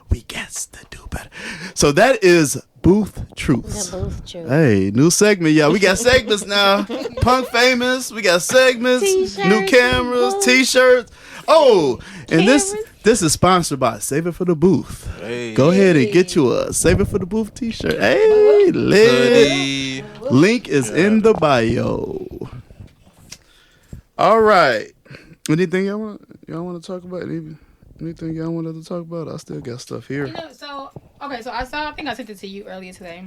we got to do better. So that is Booth Truths. The booth truth. Hey, new segment, y'all. We got segments now. Punk famous. We got segments. T-shirts New cameras, and booth. t-shirts. Oh, and this Cameras. This is sponsored by Save It for the Booth. Hey. Go ahead and get you a Save It for the Booth t-shirt. Hey, lit. Hoodie. Link is in the bio. All right. Anything y'all want to talk about? Anything y'all wanted to talk about? I still got stuff here. So I think I sent it to you earlier today.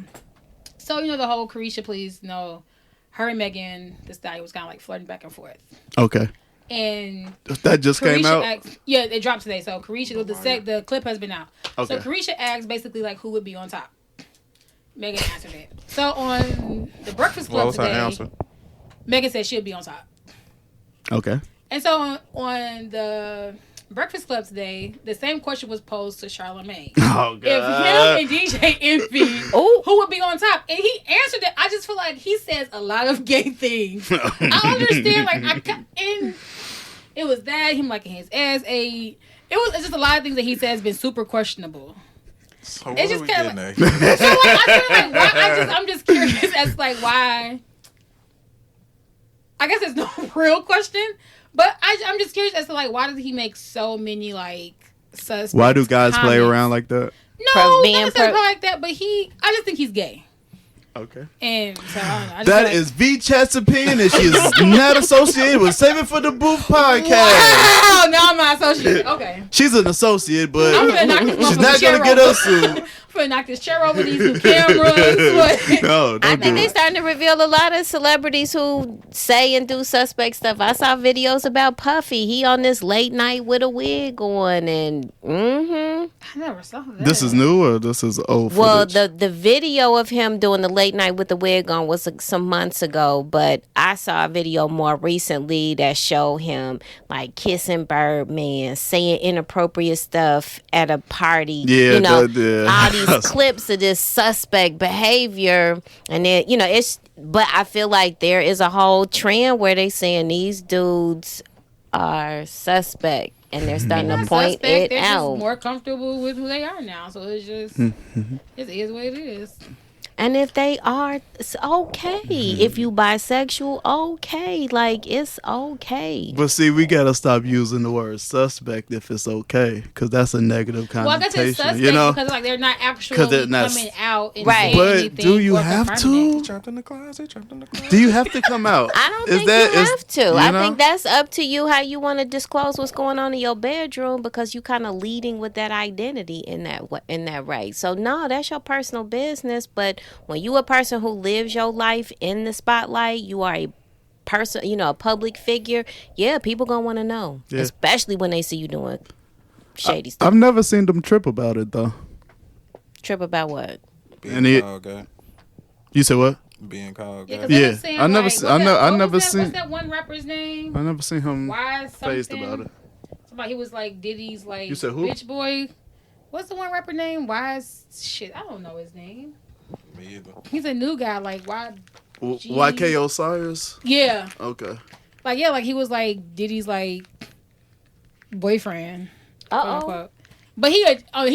So, the whole Carisha, please, her and Megan Thee Stallion was kind of like flirting back and forth. Okay. And that just came out? It dropped today. So Carisha, the clip has been out. Okay. So Carisha asked basically like who would be on top. Megan answered it. So on the Breakfast Club What was her today, answer? Megan said she'll be on top. Okay. And so on the Breakfast Club today, the same question was posed to Charlamagne. Oh, God. If him and DJ Envy, who would be on top? And he answered it. I just feel like he says a lot of gay things. I understand, and it was that, him liking his ass. It's just a lot of things that he says has been super questionable. So It's just kind of like, so I feel like why, I'm just curious as like why. I guess there's no real question, but I'm just curious as to like why does he make so many like suspects? Why do guys play comments? around like that? No, not necessarily like that, but I just think he's gay. Okay. And so I don't know. That is Vee Chat's opinion, and she is not associated with Save It for the Booth podcast. Wow, now I'm not associated. Okay. She's an associate, but I'm gonna knock this she's not chair gonna get over. us sued. I'm gonna knock this chair over these new cameras. What? No, I don't think do they it. starting to reveal a lot of celebrities who say and do suspect stuff. I saw videos about Puffy. He on this late night with a wig on, and I never saw that. This is new or this is old well, footage? the video of him doing the late night with the wig on was some months ago, but I saw a video more recently that showed him like kissing Birdman, saying inappropriate stuff at a party. Yeah, all these clips of this suspect behavior, and then it's. But I feel like there is a whole trend where they saying these dudes are suspect, and they're starting to point it they're out. Just more comfortable with who they are now, so it's just it is what it is. And if they are, it's okay. If you bisexual, okay. Like, it's okay. But see, we gotta stop using the word suspect if it's okay, because that's a negative connotation. Well, I guess it's suspect because like they're not actually coming out and Right. saying But anything do you or have confirming to? it. trapped in the closet. Do you have to come out? I don't Is think that- you is- have to. you I know? think that's up to you how you want to disclose what's going on in your bedroom because you kind of leading with that identity in that right. So no, that's your personal business. But when you a person who lives your life in the spotlight, you are a person, a public figure. Yeah, people gonna want to know, Yeah. especially when they see you doing shady stuff. I've never seen them trip about it though. Trip about what? Being called gay. You said what? Being called Yeah, gay. 'cause they Yeah, was saying, I never like, se- what's I know- that- I what never was that- seen- What's that one rapper's name? I never seen him Why faced something? about it. Somebody he was like Diddy's like You said who? bitch boy. What's the one rapper name? Why shit? I don't know his name. Me either. He's a new guy. Like why? YK Osiris? Yeah. Okay. Like he was like Diddy's like boyfriend. quote unquote. But he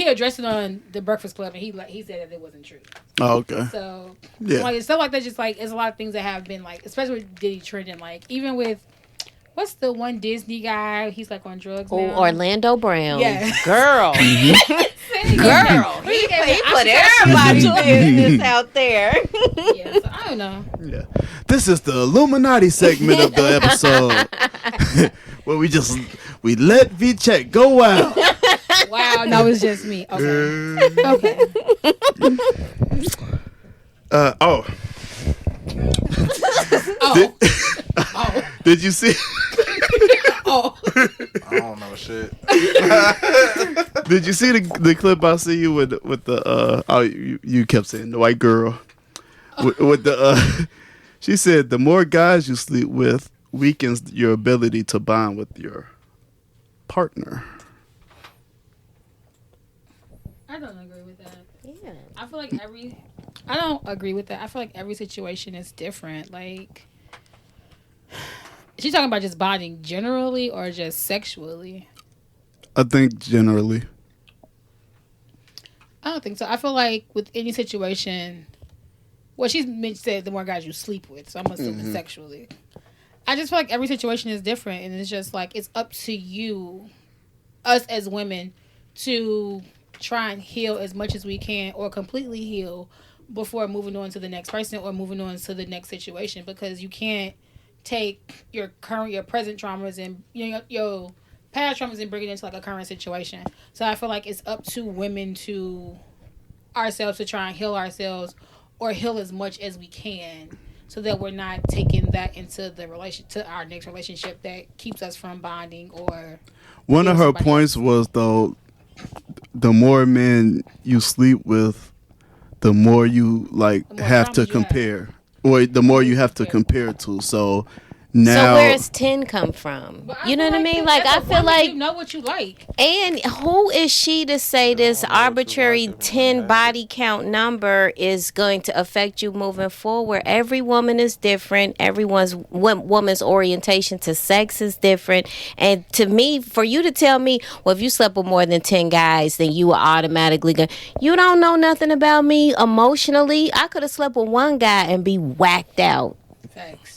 addressed it on the Breakfast Club, and he said that it wasn't true. Oh, okay. So Yeah. like stuff like that, just like it's a lot of things that have been like, especially with Diddy trending, like even with what's the one Disney guy? He's like on drugs now. Orlando Brown. Yeah. Girl. Girl. He put everybody's business out there. Yeah, so I don't know. Yeah. This is the Illuminati segment of the episode. Where we let Vee Chat go wild. Wow, no, it's just me. Okay. Okay. Oh. Oh. Did you see? Oh. I don't know shit. Did you see the clip I see you with the you kept saying the white girl with the she said the more guys you sleep with weakens your ability to bond with your partner. I don't agree with that. Yeah. I feel like I don't agree with that. I feel like every situation is different. Like, is she talking about just bonding generally or just sexually? I think generally. I don't think so. I feel like with any situation, well, she's said the more guys you sleep with, so I'm assuming sexually. I just feel like every situation is different, and it's just like it's up to you us as women to try and heal as much as we can or completely heal before moving on to the next person or moving on to the next situation, because you can't take your present traumas and your past traumas and bring it into like a current situation. So I feel like it's up to women to ourselves to try and heal ourselves or heal as much as we can, so that we're not taking that into to our next relationship that keeps us from bonding or. One of her points was, though, the more men you sleep with, the more you have to compare, or the more you have to compare to. So now, so where does 10 come from? You know what I mean? Like, I feel like you know what you like. And who is she to say this arbitrary 10 body count number is going to affect you moving forward? Every woman is different. Woman's orientation to sex is different. And to me, for you to tell me, well, if you slept with more than 10 guys, then you are automatically going. You don't know nothing about me emotionally. I could have slept with one guy and be whacked out. Thanks.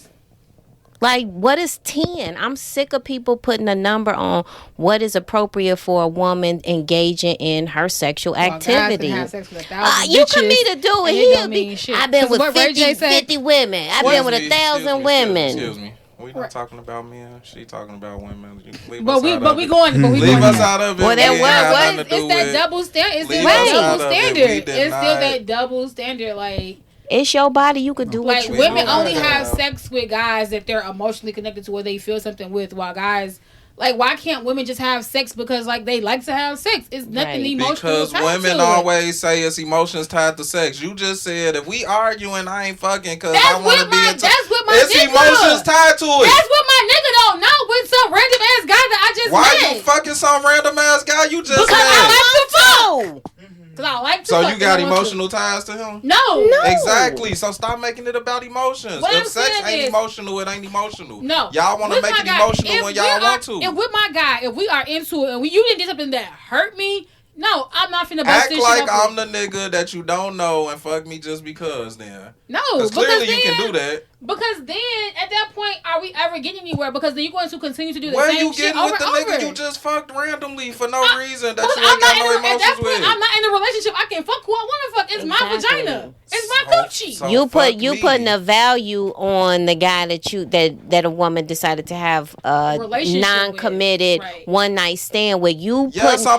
Like, what is 10? I'm sick of people putting a number on what is appropriate for a woman engaging in her sexual activity. Guys can have sex with 1,000 you bitches, can meet a dude and he'll be, I've been with 50 women. I've been with 1,000 women. Excuse me. We not talking about men. She talking about women. But we going. Leave us out of it. Well, then it's that double standard. It's still that double standard. It's still that double standard. Like, it's your body. You could do what like you women want. only have sex with guys that they're emotionally connected to or they feel something with, while guys, like, why can't women just have sex because like they like to have sex? It's nothing emotional. Because women always say it's emotions tied to sex. You just said if we arguing, I ain't fucking because I want to be. That's what my it's nigga emotions tied to it. That's what my nigga don't know with some random ass guy that I just Why met. you fucking some random ass guy you just because met? I like to fuck. Because I like to So fuck. you got emotional ties to him? No. Exactly. So stop making it about emotions. What if I'm sex saying ain't is, emotional, it ain't emotional. No. Y'all want to make it emotional when y'all want to. If with my guy, if we are into it and you didn't do something that hurt me, no, I'm not finna bust this act shit like up I'm the nigga that you don't know and fuck me just because then. No, because clearly you can do that. Because then, at that point, are we ever getting anywhere? Because then you're going to continue to do the Where same you shit getting over with the and over. nigga you just fucked randomly for no reason that Because you ain't got no emotions at that point, with? I'm not in a relationship. I can fuck who I want to fuck. It's my vagina. It's my coochie. So you fuck putting a value on the guy that a woman decided to have a non-committed one night stand with. I'm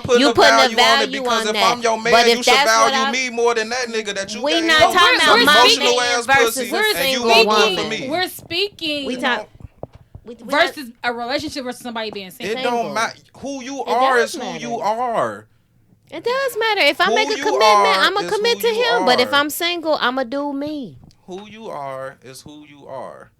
putting a value on it because if I'm your man, you should value me more than that nigga that you we gave not talking about emotional ass versus pussy a and you single gonna do woman. it for me. We're speaking versus a relationship versus somebody being single. It don't matter. Who you are is who you are. It does matter. If I make a commitment, I'm going to commit to him. But if I'm single, I'm going to do me. Who you are is who you are.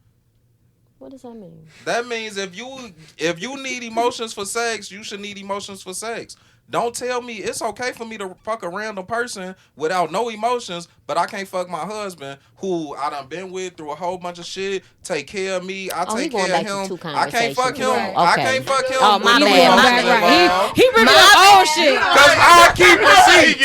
What does that mean? That means if you need emotions for sex, you should need emotions for sex. Don't tell me it's okay for me to fuck a random person without no emotions, but I can't fuck my husband who I done been with through a whole bunch of shit, take care of me, I take care of him. I can't fuck him. Right. I can't fuck him. Oh, my bad. He bringing up old shit. Because I keep receipts.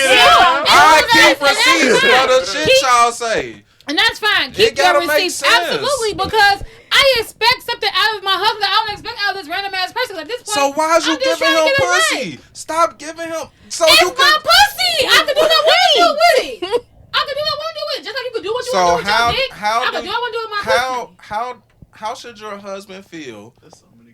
I keep receipts for the shit y'all say. And that's fine. Keep your receipts. Absolutely, because I expect something out of my husband that I don't expect out of this random ass person. At this point, so why is you giving him pussy? Stop giving him. So it's you my pussy. I can do what I want to do with it. I can do what I want to do with it. Just like you can do what you want to do with your dick. I can do what I want to do with my pussy. How should your husband feel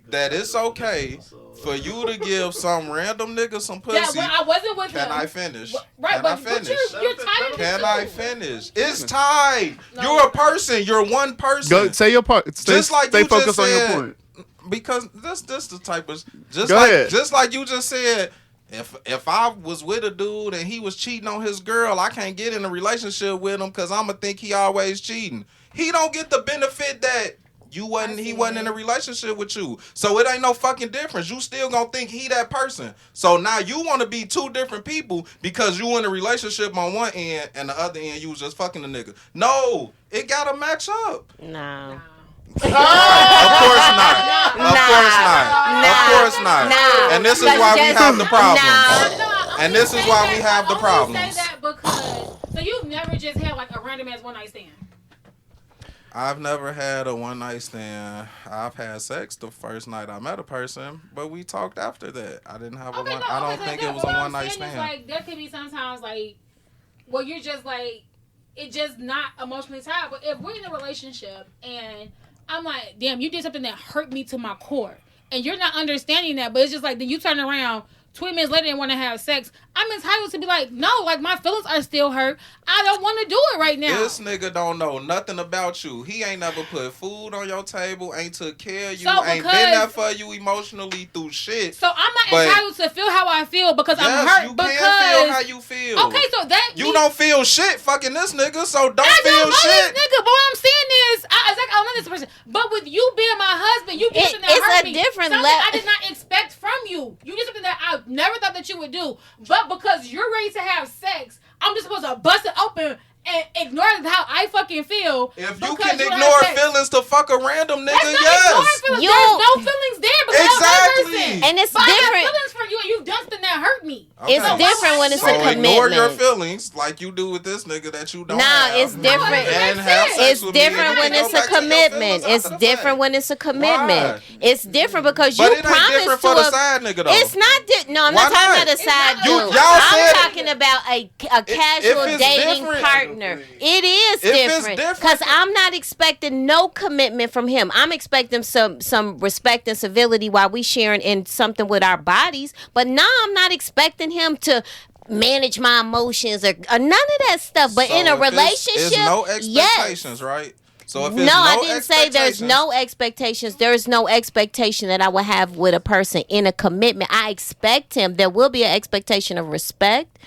that it's okay for you to give some random nigga some pussy? Yeah, well, I wasn't with him. Can I finish? Right, Can I finish? You're tied. Can I finish? It's tied. No, you're a person. You're one person. Go say your part. Stay focused on your point. Because this the type of just like you just said. If I was with a dude and he was cheating on his girl, I can't get in a relationship with him because I'ma think he always cheating. He don't get the benefit that he wasn't in a relationship with you. So it ain't no fucking difference. You still gonna think he that person. So now you want to be two different people because you in a relationship on one end and the other end you was just fucking the nigga. No, it gotta match up. No. Of course not. Of course not. And this is why we have the problem. And this is why we have the problems. Say that because so you've never just had like a random ass one night stand. I've never had a one night stand. I've had sex the first night I met a person, but we talked after that. I didn't have a one. I don't think it was a one night stand. Like there could be sometimes like, well, you're just like, it just not emotionally tied. But if we're in a relationship and I'm like, damn, you did something that hurt me to my core, and you're not understanding that, but it's just like then you turn around 20 minutes later and want to have sex, I'm entitled to be like, no, like my feelings are still hurt. I don't want to do it right now. This nigga don't know nothing about you. He ain't never put food on your table, ain't took care of you, ain't been there for you emotionally through shit. So I'm not entitled to feel how I feel because I'm hurt. You because can feel how you feel. Okay, so that you don't feel shit fucking this nigga, so don't I feel don't know shit. This nigga, but what I'm saying is, I love this person. But with you being my husband, you did something that hurt me. It's a different level. I did not expect from you. You did something that I never thought that you would do. But because you're ready to have sex, I'm just supposed to bust it open and ignore how I fucking feel. If you can ignore feelings to fuck a random nigga, yes. There's no feelings there because exactly. And it's but different. I got feelings for you and you've done something that hurt me. Okay. It's different when it's a commitment. Ignore your feelings like you do with this nigga that you don't have. It's different. It's different when it's a commitment. It's different when it's a commitment. It's different because you promised to a side nigga though. It's not. No, I'm not talking about a side dude. I'm talking about a casual dating partner. It is different because I'm not expecting no commitment from him. I'm expecting some respect and civility while we sharing in something with our bodies. But now I'm not expecting him to manage my emotions or none of that stuff. But so in a relationship, it's no expectations, right? So if I didn't say there's no expectations. There's no expectation that I will have with a person in a commitment. I expect him. There will be an expectation of respect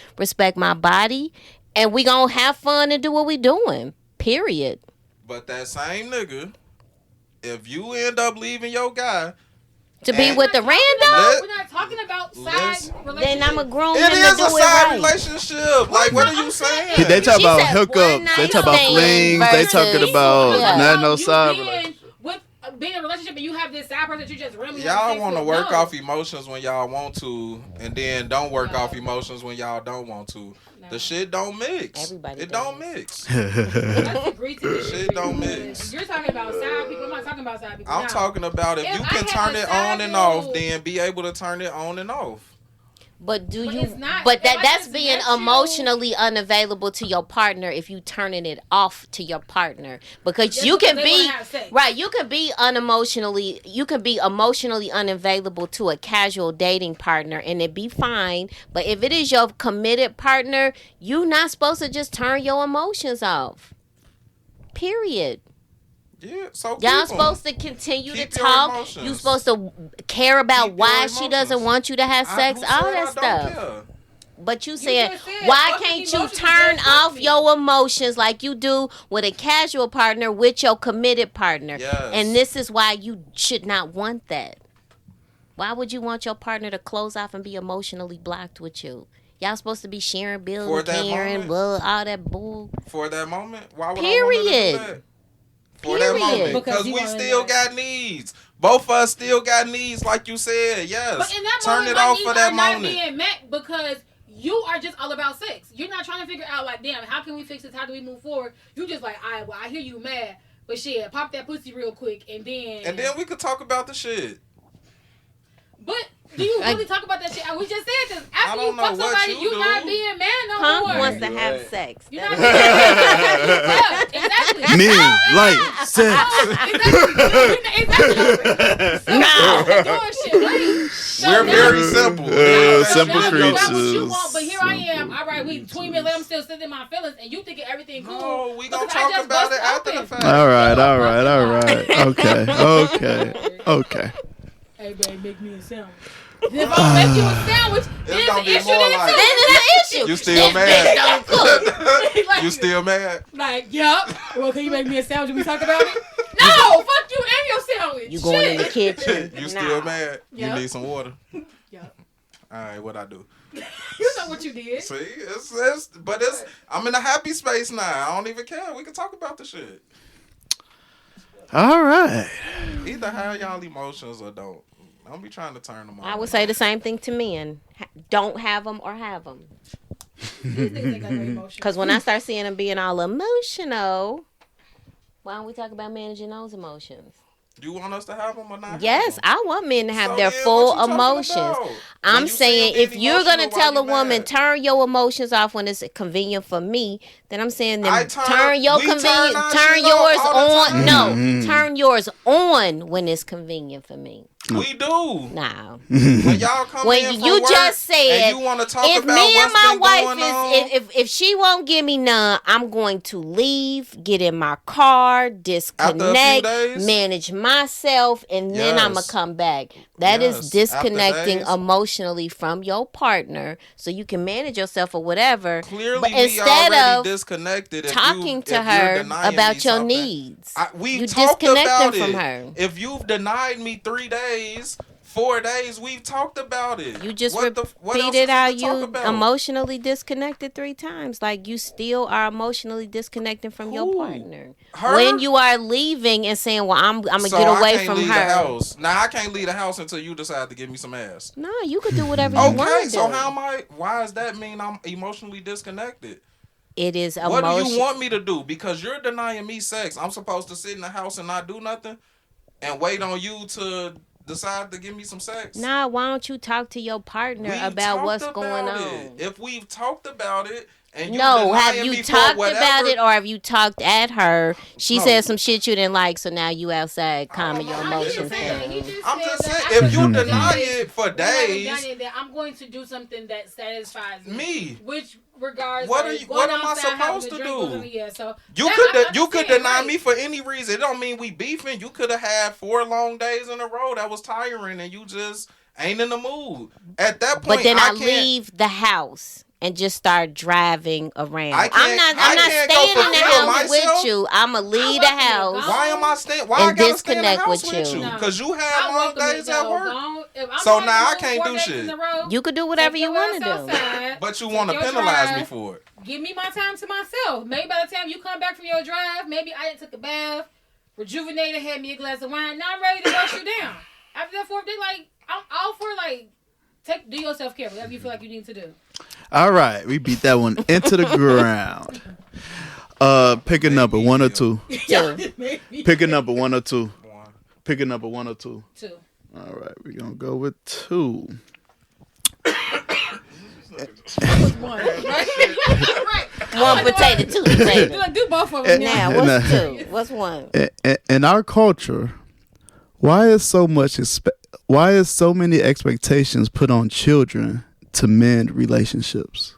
my body. And we gonna have fun and do what we doing. Period. But that same nigga, if you end up leaving your guy to be with the rando, we're not talking about side relationship. Then I'm a groom. It is a side relationship. Like, what are you saying? They talk about hookups. They talk about flings. They talking about not no side relationship. Being in a relationship and you have this side person that you just really y'all want to work off emotions when y'all want to, and then don't work off emotions when y'all don't want to. No. The shit don't mix. It don't mix. The shit don't mix. You're talking about side people. I'm not talking about side people. I'm talking about if you can turn it on and off, then be able to turn it on and off. But that's being emotionally unavailable to your partner if you turning it off to your partner because you can be right. You can be emotionally unavailable to a casual dating partner and it be fine. But if it is your committed partner, you not supposed to just turn your emotions off. Period. Yeah, so y'all supposed to continue to talk. You supposed to care about why she doesn't want you to have sex, all that stuff. But you said, why can't you turn off your emotions like you do with a casual partner with your committed partner? Yes. And this is why you should not want that. Why would you want your partner to close off and be emotionally blocked with you? Y'all supposed to be sharing bills and caring, all that bull. For that moment? Why would I want to do that? For that moment, because we still got needs. Both of us still got needs, like you said. Yes, but in that turn moment, it off for that moment. Not being met because you are just all about sex. You're not trying to figure out like, damn, how can we fix this? How do we move forward? You just like, all right, well, I hear you mad, but shit, pop that pussy real quick, and then we could talk about the shit. But do you really talk about that shit? We just said this. After you fuck somebody, you not being mad no more. Punk wants to have sex. You're not being mad. Exactly. Men like sex. Exactly. We're very simple. Simple creatures. What you want, but here I am. All right, we 20 minutes later, I'm still sitting in my feelings, and you thinking everything cool. No, we gonna talk about it after the fact. All right. Okay. Hey, babe, make me a sandwich. If I make you a sandwich, then it's an issue. Then it's an issue. You still mad? Don't cook. Like, you still mad? Like, yup. Well, can you make me a sandwich and we talk about it? No, fuck you and your sandwich. You going in the kitchen. You still mad? Yep. You need some water? Yup. All right, what I do? You know what you did. See, I'm in a happy space now. I don't even care. We can talk about the shit. All right. Either have y'all emotions or don't. Don't be trying to turn them on. I would say the same thing to men. Don't have them or have them. Because when I start seeing them being all emotional, Why don't we talk about managing those emotions? You want us to have them or not? Yes, I want men to have their then full what you talking emotions. about? I'm When you saying saying if being you're gonna emotional, tell why a you woman mad? turn your emotions off when it's convenient for me, then I'm saying I then turn your we turn convenient, our turn shit yours off all the on. time. No, turn yours on when it's convenient for me. We do. Nah. When y'all come When in you from work just said, and you want to talk if about me and what's my been wife going on, if she won't give me none, I'm going to leave, get in my car, disconnect, days? manage myself, and then I'm gonna Yes. come back. That is Yes. disconnecting After days? emotionally from your partner, so you can manage yourself or whatever. clearly but we instead already of disconnected. talking to if her you're denying about me your something. needs, We've you talked disconnecting about from it. her. If you've denied me 3 days, 4 days, we've talked about it. You just what else repeated is how there to talk you about? emotionally disconnected 3 times. Like you still are emotionally disconnecting from your Who? partner. Her? When you are leaving and saying, "Well, I'm gonna So get away I can't from leave her." the house. Now I can't leave the house until you decide to give me some ass. No, you could do whatever you want Okay, to so do. how am I? Why does that mean I'm emotionally disconnected? It is What do emotion. you want me to do? Because you're denying me sex. I'm supposed to sit in the house and not do nothing and wait on you to decide to give me some sex? Nah, why don't you talk to your partner We've about talked what's about going it. on? If we've talked about it and you No, have denying you me for talked whatever, about it or have you talked at her? She No. said some shit you didn't like, so now you outside calming your know. emotions He down. just I'm said just that saying, I if you haven't deny done it for we haven't done days, it, that I'm going to do something that satisfies me. Which regards What like are you? going What am I outside, having supposed a to drink with do? something, yeah, so You that, could I you could understand, deny right. me for any reason. It don't mean we beefing. You could have had 4 long days in a row that was tiring, and you just ain't in the mood. At that point, But then I can't leave the house and just start driving around. I can't- I'm I not can't go staying in the fulfill house myself. with you. I'ma leave the welcome it. house. Go Why am I staying? Why I And gotta stay in the disconnect house with with you. you? No. Because you I had long welcome it, days at though. work. If I'm So going now I to can't 4 do days shit. in a row, You could do whatever take you your want to ass do. outside, But you take want to your penalize drive, me for it. Give me my time to myself. Maybe by the time you come back from your drive, maybe I didn't took a bath, rejuvenated, had me a glass of wine. Now I'm ready to rush you down. After that 4th day, like I'm all for like do your self care, whatever you feel like you need to do. All right, we beat that one into the ground. Pick a number, 1 or 2. Pick a number, 1 or 2. Pick a number, 1 or 2. 2. All right, we're gonna go with 2. Right. One potato, 2 potato. Do both of them. Now, what's 2? What's 1? In our culture, why is so many expectations put on children to mend relationships?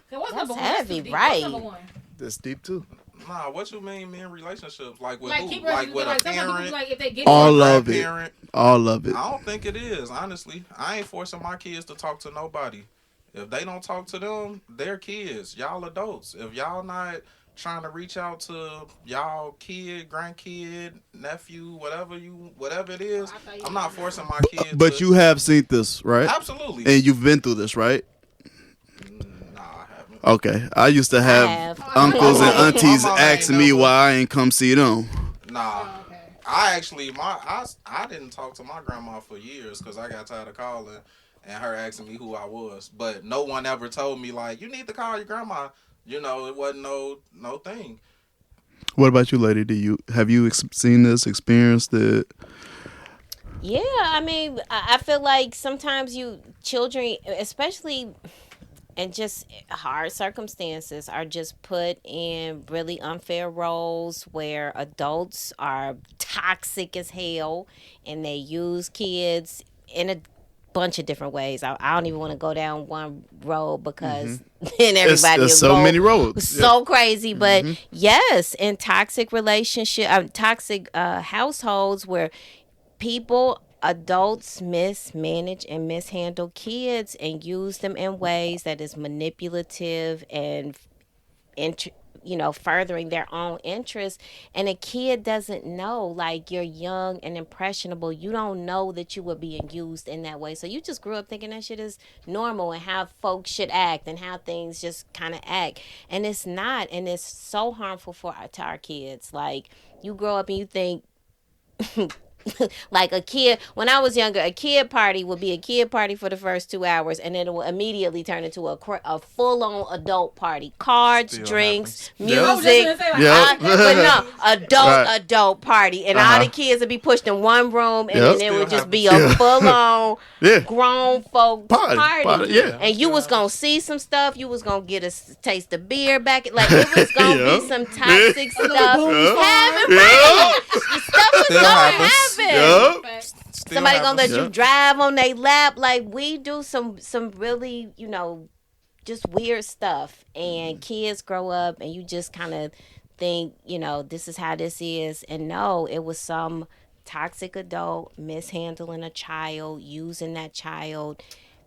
What's That's number 1? heavy, What's right? number 1? That's deep too. Nah, what you mean in relationships? Like with Like who? keep Like with a some people parent? like if they get All of it. grandparent? All of it. I don't think it is, honestly. I ain't forcing my kids to talk to nobody. If they don't talk to them, they're kids. Y'all adults. If y'all not trying to reach out to y'all kid, grandkid, nephew, whatever it is, I'm not forcing my kids. But you have seen this, right? Absolutely. And you've been through this, right? Nah, I haven't. Okay. I used to have uncles and aunties My mama asking ain't me never- why I ain't come see them. Nah. Oh, okay. I actually, I didn't talk to my grandma for years because I got tired of calling and her asking me who I was. But no one ever told me, like, you need to call your grandma. You know, it wasn't no thing. What about you, lady? Have you seen this, experienced it? Yeah, I mean, I feel like sometimes children, especially in just hard circumstances, are just put in really unfair roles where adults are toxic as hell and they use kids in a bunch of different ways. I don't even want to go down one road because then everybody There's will so go many roads. so crazy. But yes, in toxic toxic households where adults mismanage and mishandle kids and use them in ways that is manipulative and furthering their own interests, and a kid doesn't know. Like, you're young and impressionable, you don't know that you were being used in that way, so you just grew up thinking that shit is normal and how folks should act and how things just kind of act, and it's not, and it's so harmful to our kids. Like, you grow up and you think Like a kid, when I was younger, a kid party would be a kid party for the first 2 hours, and then it will immediately turn into a full-on adult party. Cards, Still drinks, happens. I was just music. gonna say, like, Yep. But no, Right. adult party, and all the kids would be pushed in one room, and Yep. then it would Still just be happens. a full-on Yeah. grown folk party. Yeah. And you was gonna see some stuff. You was gonna get a taste of beer back. Like it was gonna Yep. be some toxic stuff Yep. happening. Yep. Right? Stuff was Still gonna happens. happen. Yep. Still Somebody gonna let happens. you Yep. drive on their lap. Like we do some really, just weird stuff. And kids grow up and you just kind of think, this is how this is. And no, it was some toxic adult mishandling a child, using that child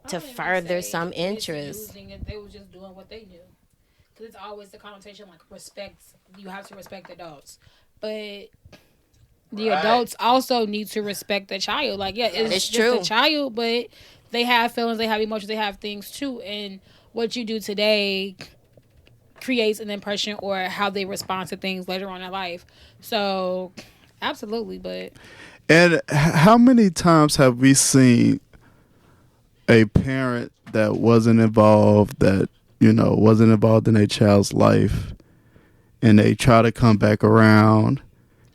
to further some interest. They were just doing what they do. Because it's always the connotation like respect. You have to respect adults. But the adults also need to respect the child. Like, yeah, it's just true. a child, but they have feelings, they have emotions, they have things too. And what you do today creates an impression or how they respond to things later on in life. So, absolutely, but... And how many times have we seen a parent that wasn't involved, that, wasn't involved in a child's life, and they try to come back around,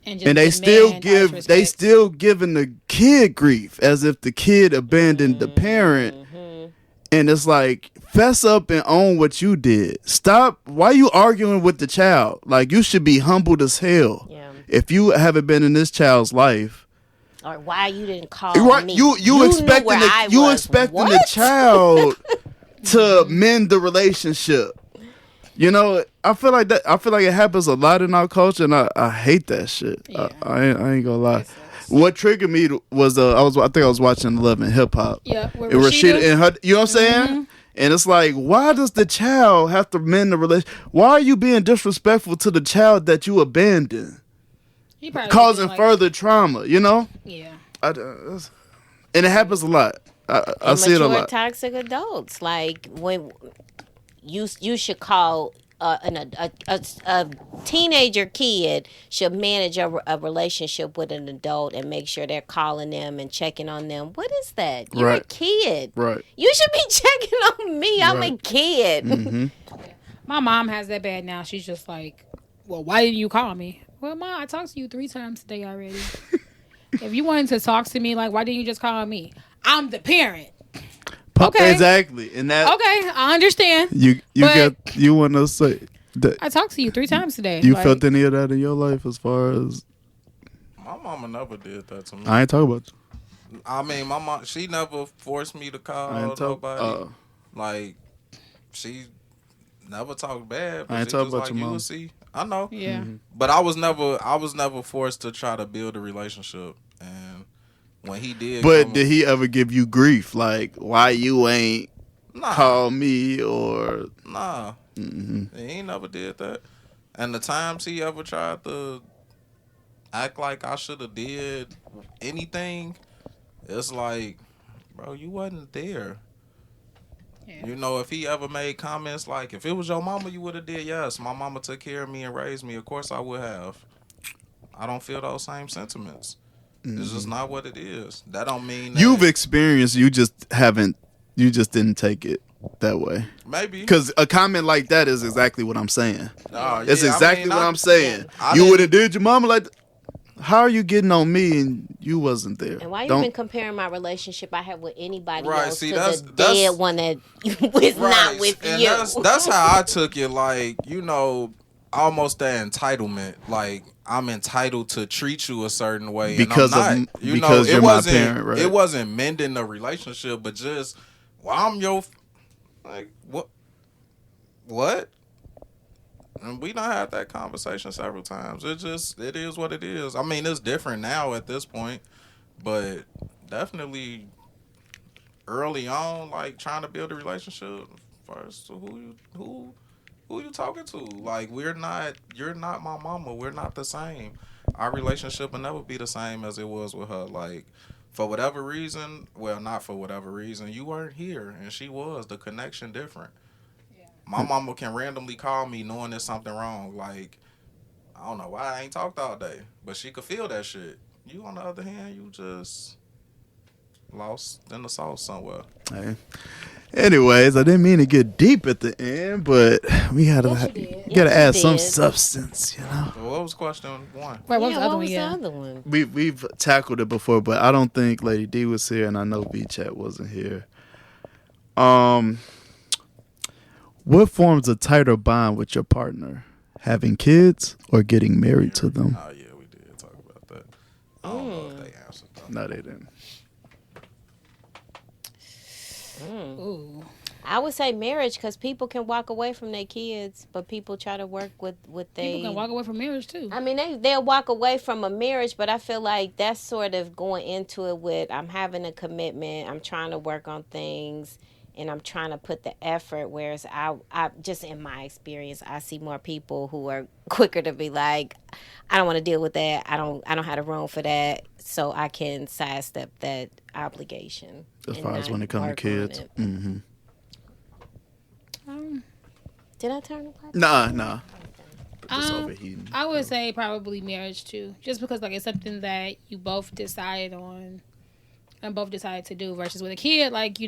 and they still giving the kid grief as if the kid abandoned the parent. And it's like, fess up and own what you did. Stop. Why you arguing with the child? Like, you should be humbled as hell. Yeah. If you haven't been in this child's life. Or why you didn't call Right, me? you expecting What? the child to mend the relationship. I feel like that. I feel like it happens a lot in our culture, and I hate that shit. Yeah. I ain't gonna lie. What triggered me was I think I was watching Love and Hip Hop. Yeah, with And Rashida. and her, you know what I'm saying? And it's like, why does the child have to mend the relationship? Why are you being disrespectful to the child that you abandoned, He probably causing like, further trauma? Yeah. And it happens a lot. I see it a lot. Toxic adults, like when you should call a teenager kid should manage a relationship with an adult and make sure they're calling them and checking on them. What is that? You're a kid. Right. You should be checking on me. I'm a kid. Mm-hmm. My mom has that bad now. She's just like, well, why didn't you call me? Well, Mom, I talked to you 3 times today already. If you wanted to talk to me, like, why didn't you just call me? I'm the parent. Okay. Exactly. And that. Okay, I understand. You want to say that I talked to you 3 times today. you felt any of that in your life as far as. My mama never did that to me. I ain't talking about you. I mean, my mom, she never forced me to I call ain't talk- nobody. Like, she never talked bad. But I ain't she talking just about like, your you mom. will see. I know. Yeah. But I was never forced to try to build a relationship. And when he did, But did he ever give you grief? Like, why you ain't nah, call me or? nah, Mm-hmm. he ain't never did that. And the times he ever tried to act like I should have did anything, it's like, bro, you wasn't there. Yeah. If he ever made comments like, if it was your mama, you would have did. Yes, my mama took care of me and raised me. Of course I would have. I don't feel those same sentiments. It's just not what it is. That don't mean that You've experienced. You just didn't take it that way. maybe. Because a comment like that is exactly what I'm saying. It's Yeah, exactly what I'm saying. I You didn't- would have did your mama like. How are you getting on me and you wasn't there? And why you been comparing my relationship I have with anybody Right, else see, to that's- the that's- dead one that was not with and you? that's how I took it. Like, almost that entitlement. Like, I'm entitled to treat you a certain way, Because and of- I'm not. because it you're my wasn't. parent, right? It wasn't mending the relationship, but just, well, I'm your, like, what? And we done had that conversation several times. It is what it is. I mean, it's different now at this point, but definitely early on, like, trying to build a relationship. First, who you talking to? Like, you're not my mama. We're not the same. Our relationship will never be the same as it was with her. Like, for whatever reason, well, not for whatever reason, you weren't here and she was. The connection different. My mama can randomly call me knowing there's something wrong. Like, I don't know why I ain't talked all day, but she could feel that shit. You on the other hand, you just lost in the sauce somewhere. Hey. Anyways, I didn't mean to get deep at the end, but we gotta Yes, you did. gotta Yes, add you some did. substance, you know. So what was question one? Right, what was the Yeah, other what one? was the Yeah. other one? We've tackled it before, but I don't think Lady D was here, and I know Vee Chat wasn't here. What forms a tighter bond with your partner? Having kids or getting married to them? Oh yeah, we did talk about that. I don't know if they answered that. No, they didn't. Ooh. I would say marriage because people can walk away from their kids, but people try to work with they. People can walk away from marriage too. I mean, they'll walk away from a marriage, but I feel like that's sort of going into it with I'm having a commitment, I'm trying to work on things, and I'm trying to put the effort. Whereas I just in my experience, I see more people who are quicker to be like, I don't want to deal with that. I don't have the room for that, so I can sidestep that obligation. As and far as not when it comes to work on kids. it. Mm-hmm. Did I turn the pipe? Nah. Just overheating. I would say probably marriage too, just because like it's something that you both decide on and both decided to do. Versus with a kid, like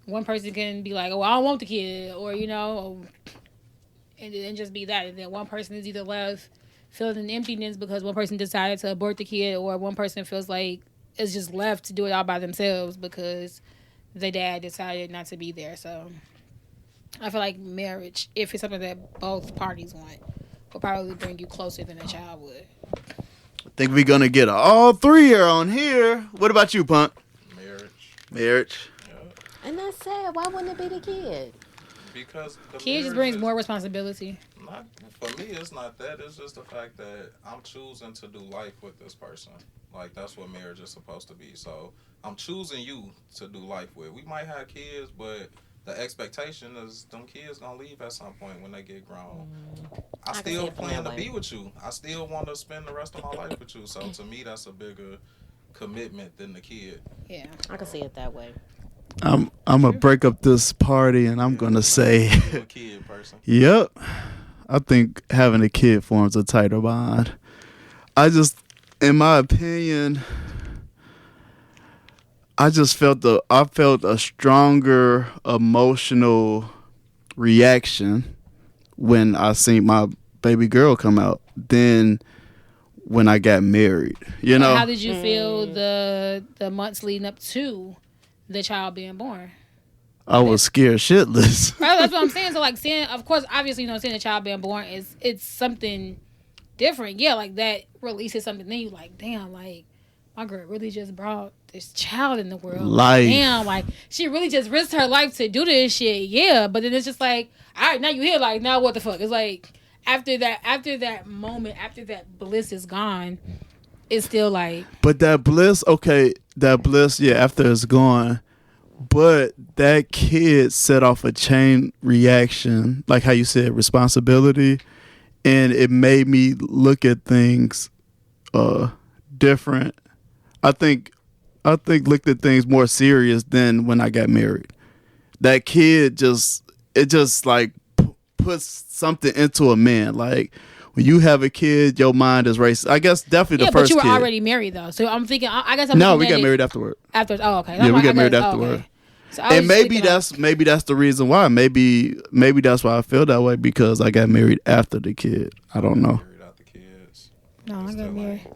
one person can be like, "Oh, I don't want the kid," or and just be that, and then one person is either left feeling an emptiness because one person decided to abort the kid, or one person feels like it's just left to do it all by themselves because their dad decided not to be there. So I feel like marriage, if it's something that both parties want, will probably bring you closer than a child would. I think we're gonna get all three are on here. What about you, Punk? Marriage. And I said, why wouldn't it be the kid? Because the Kids just marriage brings is more responsibility. Not for me. It's not that. It's just the fact that I'm choosing to do life with this person. Like that's what marriage is supposed to be. So I'm choosing you to do life with. We might have kids, but the expectation is them kids gonna leave at some point when they get grown. I can see still it from plan that to way. be with you. I still want to spend the rest of my life with you. So to me, that's a bigger commitment than the kid. Yeah. I can see it that way. I'm gonna break up this party, and I'm gonna say, You a kid person. yep. I think having a kid forms a tighter bond. In my opinion, I felt a stronger emotional reaction when I seen my baby girl come out than when I got married. You know, How did you feel the months leading up to the child being born? I was scared shitless. Right, that's what I'm saying. So like seeing, of course, obviously, seeing a child being born it's something different. Yeah, like that releases something. Then you like, damn, like my girl really just brought this child in the world. Life. Damn, like she really just risked her life to do this shit. Yeah, but then it's just like, all right, now you here. Like now, what the fuck? It's like after that moment, after that bliss is gone, it's still like. But that bliss, yeah, after it's gone. But that kid set off a chain reaction, like how you said, responsibility, and it made me look at things different. I think looked at things more serious than when I got married. That kid just like puts something into a man. Like when you have a kid, your mind is racing. I guess definitely the first kid. Yeah, but you were already married though, so I'm thinking. I guess No, we got married afterward. After, oh okay. Yeah, we got married afterward. Okay. So I was And maybe that's the reason why. Maybe that's why I feel that way, because I got married after the kid. I don't know. Married out the kids. No, I got married.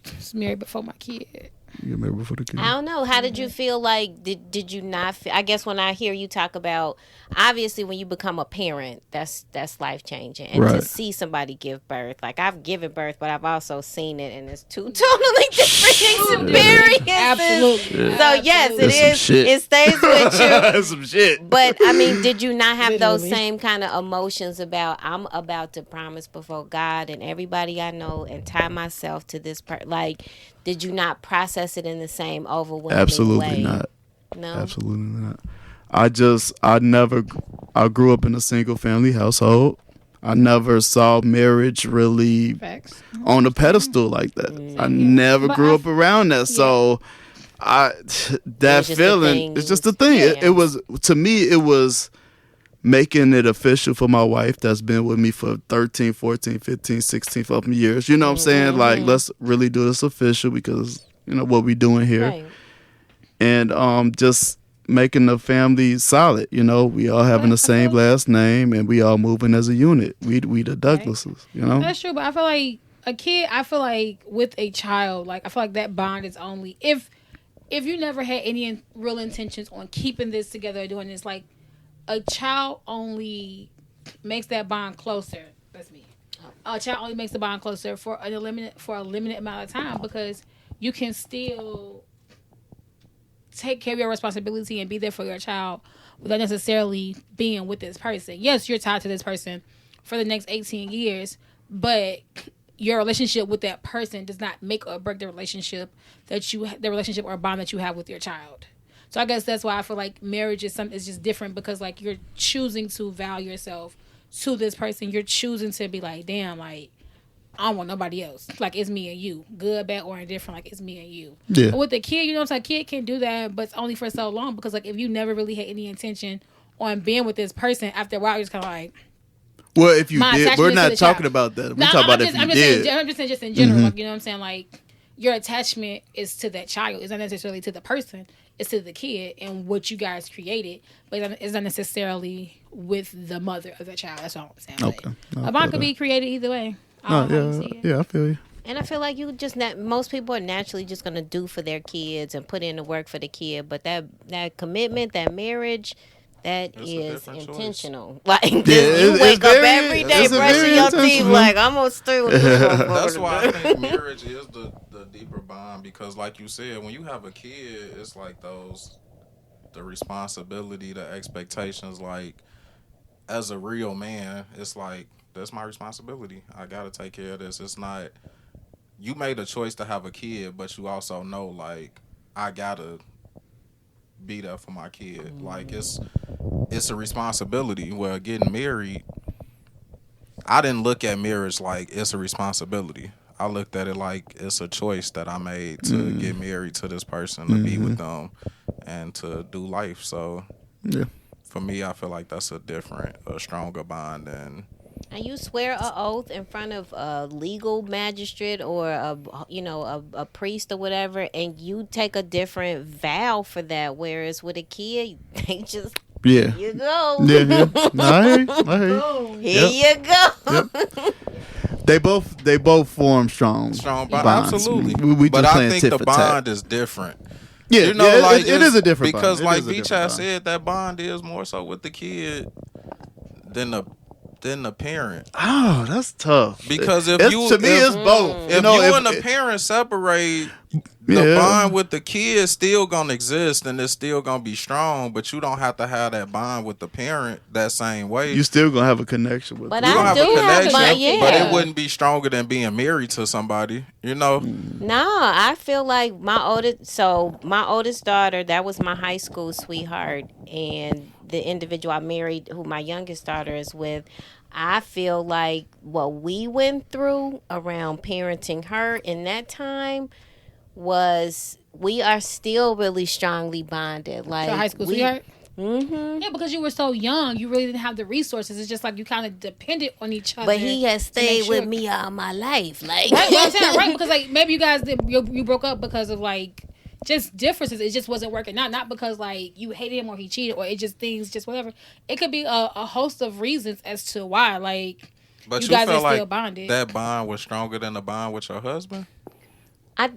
I was married before my kid. You got married before the kid. I don't know. How did you feel like, did you not feel, I guess when I hear you talk about, obviously when you become a parent, that's life changing. And Right. to see somebody give birth, like I've given birth, but I've also seen it, and it's two totally different experiences. Absolutely. So yes, it That's some is. shit. It stays with you. That's some shit. But I mean, did you not have those Literally. same kind of emotions about I'm about to promise before God and everybody I know and tie myself to this like, did you not process it in the same overwhelming Absolutely way? not. No. Absolutely not. I grew up in a single family household. I never saw marriage really Facts. on a pedestal like that. I never But grew I- up around that. So that was just a feeling, thing. it's just a thing. Yeah. It was, to me, it was making it official for my wife that's been with me for 13, 14, 15, 16 fucking years. You know what I'm saying? Like, let's really do this official because, what we doing here. Right. And just making the family solid. We all having the same last name and we all moving as a unit. We the Douglases, That's true, but I feel like a kid, with a child, like, I feel like that bond is only if you never had any real intentions on keeping this together or doing this, like, a child only makes that bond closer. That's me. A child only makes the bond closer for a limited amount of time because you can still take care of your responsibility and be there for your child without necessarily being with this person. Yes, you're tied to this person for the next 18 years, but your relationship with that person does not make or break the relationship or bond that you have with your child. So I guess that's why I feel like marriage is just different because, like, you're choosing to vow yourself to this person. You're choosing to be like, damn, like, I don't want nobody else. Like, it's me and you. Good, bad, or indifferent. Like, it's me and you. Yeah. But with the kid, a kid can do that, but it's only for so long because, like, if you never really had any intention on being with this person, after a while, you're just kind of like... Well, if you did, we're not talking child. about that. We're talking about if you did. I'm just saying in general, like, you know what I'm saying? Like, your attachment is to that child. It's not necessarily to the person. It's to the kid and what you guys created, but it's not necessarily with the mother of the child. That's all I'm saying. Okay. A bond could be created either way. Yeah, I feel you. And I feel like most people are naturally just gonna do for their kids and put in the work for the kid, but that commitment, that marriage, that is intentional. Choice. Like, you wake up every day brushing your teeth like, I'm gonna stay with this. That's why I think marriage is the deeper bond because, like you said, when you have a kid, it's like the responsibility, the expectations. Like, as a real man, it's like, that's my responsibility. I gotta take care of this. It's not, you made a choice to have a kid, but you also know, like, I gotta be there for my kid. Like, it's a responsibility. Well, getting married, I didn't look at marriage like it's a responsibility. I looked at it like it's a choice that I made to get married to this person, to be with them, and to do life. So, for me, I feel like that's a stronger bond than... And you swear an oath in front of a legal magistrate or a priest or whatever, and you take a different vow for that. Whereas with a kid, they just here you go. Yeah. No, I hear you. Here you go. Yep. They both form strong bond. bonds. Absolutely. We but just I think the bond is different. Yeah, like, it is a different because bond. Like Vee Chat said, that bond is more so with the kid than the parent. Oh, that's tough. Because it's both. If you and the parent separate, the bond with the kid still gonna exist and it's still gonna be strong. But you don't have to have that bond with the parent that same way. You still gonna have a connection with. But them. I do have but it wouldn't be stronger than being married to somebody. No, I feel like my oldest daughter, that was my high school sweetheart, and the individual I married, who my youngest daughter is with, I feel like what we went through around parenting her in that time was, we are still really strongly bonded. Like, high school sweetheart? Mm-hmm. Yeah, because you were so young, you really didn't have the resources. It's just like you kind of depended on each other. But he has stayed with me all my life. Like, right, well, I'm saying, right? Because, like, maybe you guys you broke up because of, like, just differences. It just wasn't working out. Not because, like, you hated him or he cheated or it just things, just whatever. It could be a host of reasons as to why, like, but you guys feel are like still bonded. That bond was stronger than the bond with your husband? I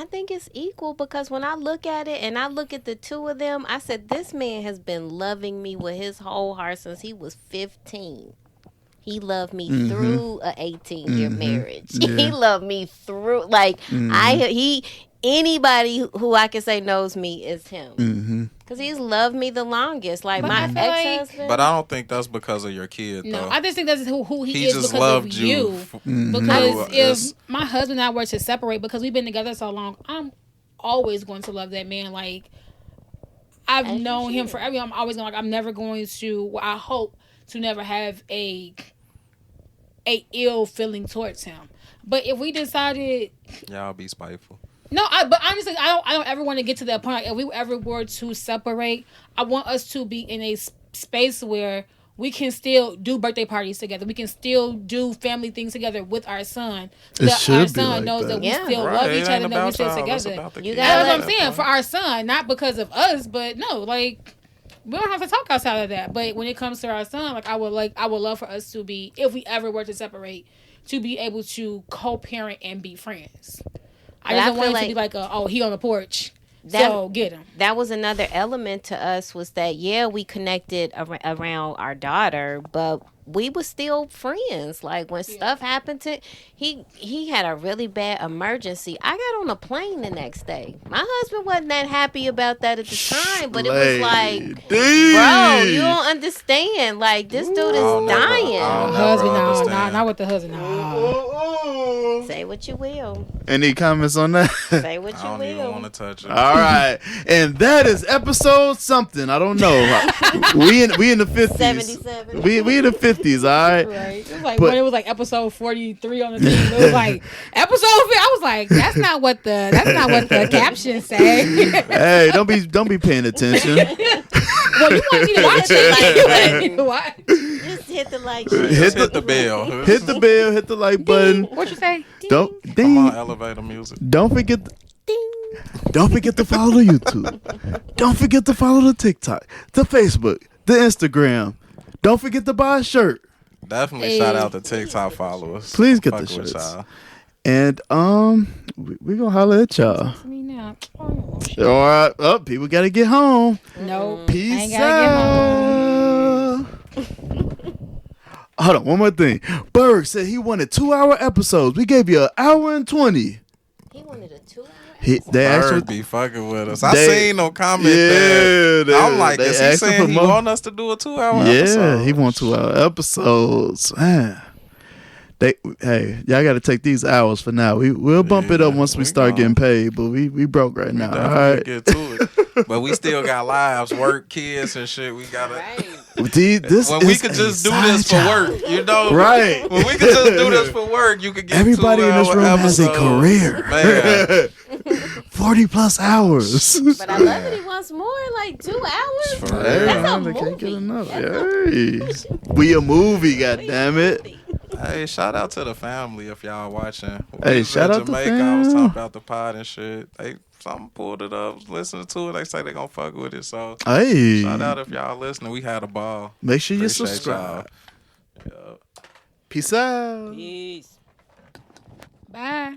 think it's equal, because when I look at it and I look at the two of them, I said, this man has been loving me with his whole heart since he was 15. He loved me through an 18-year marriage. Yeah. He loved me through, like, anybody who I can say knows me is him. Because he's loved me the longest. Like, my ex-husband. But I don't think that's because of your kid, though. No, I just think that's who he is just because loved of you. Because if my husband and I were to separate, because we've been together so long, I'm always going to love that man. Like, I've known him forever. I'm always going, like, I'm never going to, I hope to never have a ill feeling towards him. But if we decided, y'all be spiteful. No, but honestly, I don't ever want to get to that point. Like, if we ever were to separate, I want us to be in a space where we can still do birthday parties together. We can still do family things together with our son. It That should our be son like knows that we Yeah. still Right, love it each ain't other, that we about still y'all, it's together. about the You kids. gotta That's what I'm let- saying. For our son, not because of us, but no, like we don't have to talk outside of that. But when it comes to our son, I would love for us to be, if we ever were to separate, to be able to co-parent and be friends. I But just I don't want feel it to be like, he on the porch, so get him. That was another element to us, was that we connected around our daughter, but we were still friends. Like when stuff happened to he had a really bad emergency. I got on a plane the next day. My husband wasn't that happy about that at the time, but it was like, bro, you don't understand. Like this dude is I'll never- dying. I'll never Husband, understand. not with the husband. No. Say what you will. Any comments on that? Say what I you don't even will. want to touch it. All right, and that is episode something. I don't know. we in the 50s. 77. We in the 50s. All right. Right. It was like But- when it was like episode 43 on the team. It was like episode 50. I was like, that's not what the captions say. Hey, don't be paying attention. Well, you want me to watch it. What? Just hit the like. Just hit the bell. Hit the bell. Hit the like button. What you say? Don't Come on, ding. elevator music. Don't forget. Don't forget to follow the YouTube. Don't forget to follow the TikTok, the Facebook, the Instagram. Don't forget to buy a shirt. Definitely shout out to TikTok followers. Please get Fuck the with shirts. y'all. And we gonna holler at y'all. Me now. Oh, All right, up. People gotta get home. no. Peace ain't gotta out. Hold on, one more thing. Berg said he wanted 2-hour episodes. We gave you 1:20. He wanted a 2-hour. They Bird actually be fucking with us. I They- seen no comment Yeah, back. I'm like, they is he asked saying for he more. want us to do a 2-hour Yeah, episode? he wants 2-hour episodes. Man. Hey, y'all got to take these hours for now. We'll bump it up Yeah, once we we start gone. getting paid, but we broke right now. All Definitely right. get to it. But we still got lives, work, kids, and shit. We gotta. This When we is could a just do side this for job. work, you know? Right. When we could just do this for work, you could get Everybody in this 2-hour room has a episodes. career. Man, 40 plus hours. But I love that he wants more, like 2 hours. For real. Hey, That's a they can't get movie. enough. That's Hey. We a movie, goddammit. hey, shout out to the family if y'all watching. Hey, We was shout in out to Jamaica. I was fam. talking about the pod and shit. Some pulled it up, listening to it. They say they gonna fuck with it. So Hey. shout out if y'all listening. We had a ball. Make sure you Appreciate subscribe. y'all. Yeah. Peace out. Peace. Bye.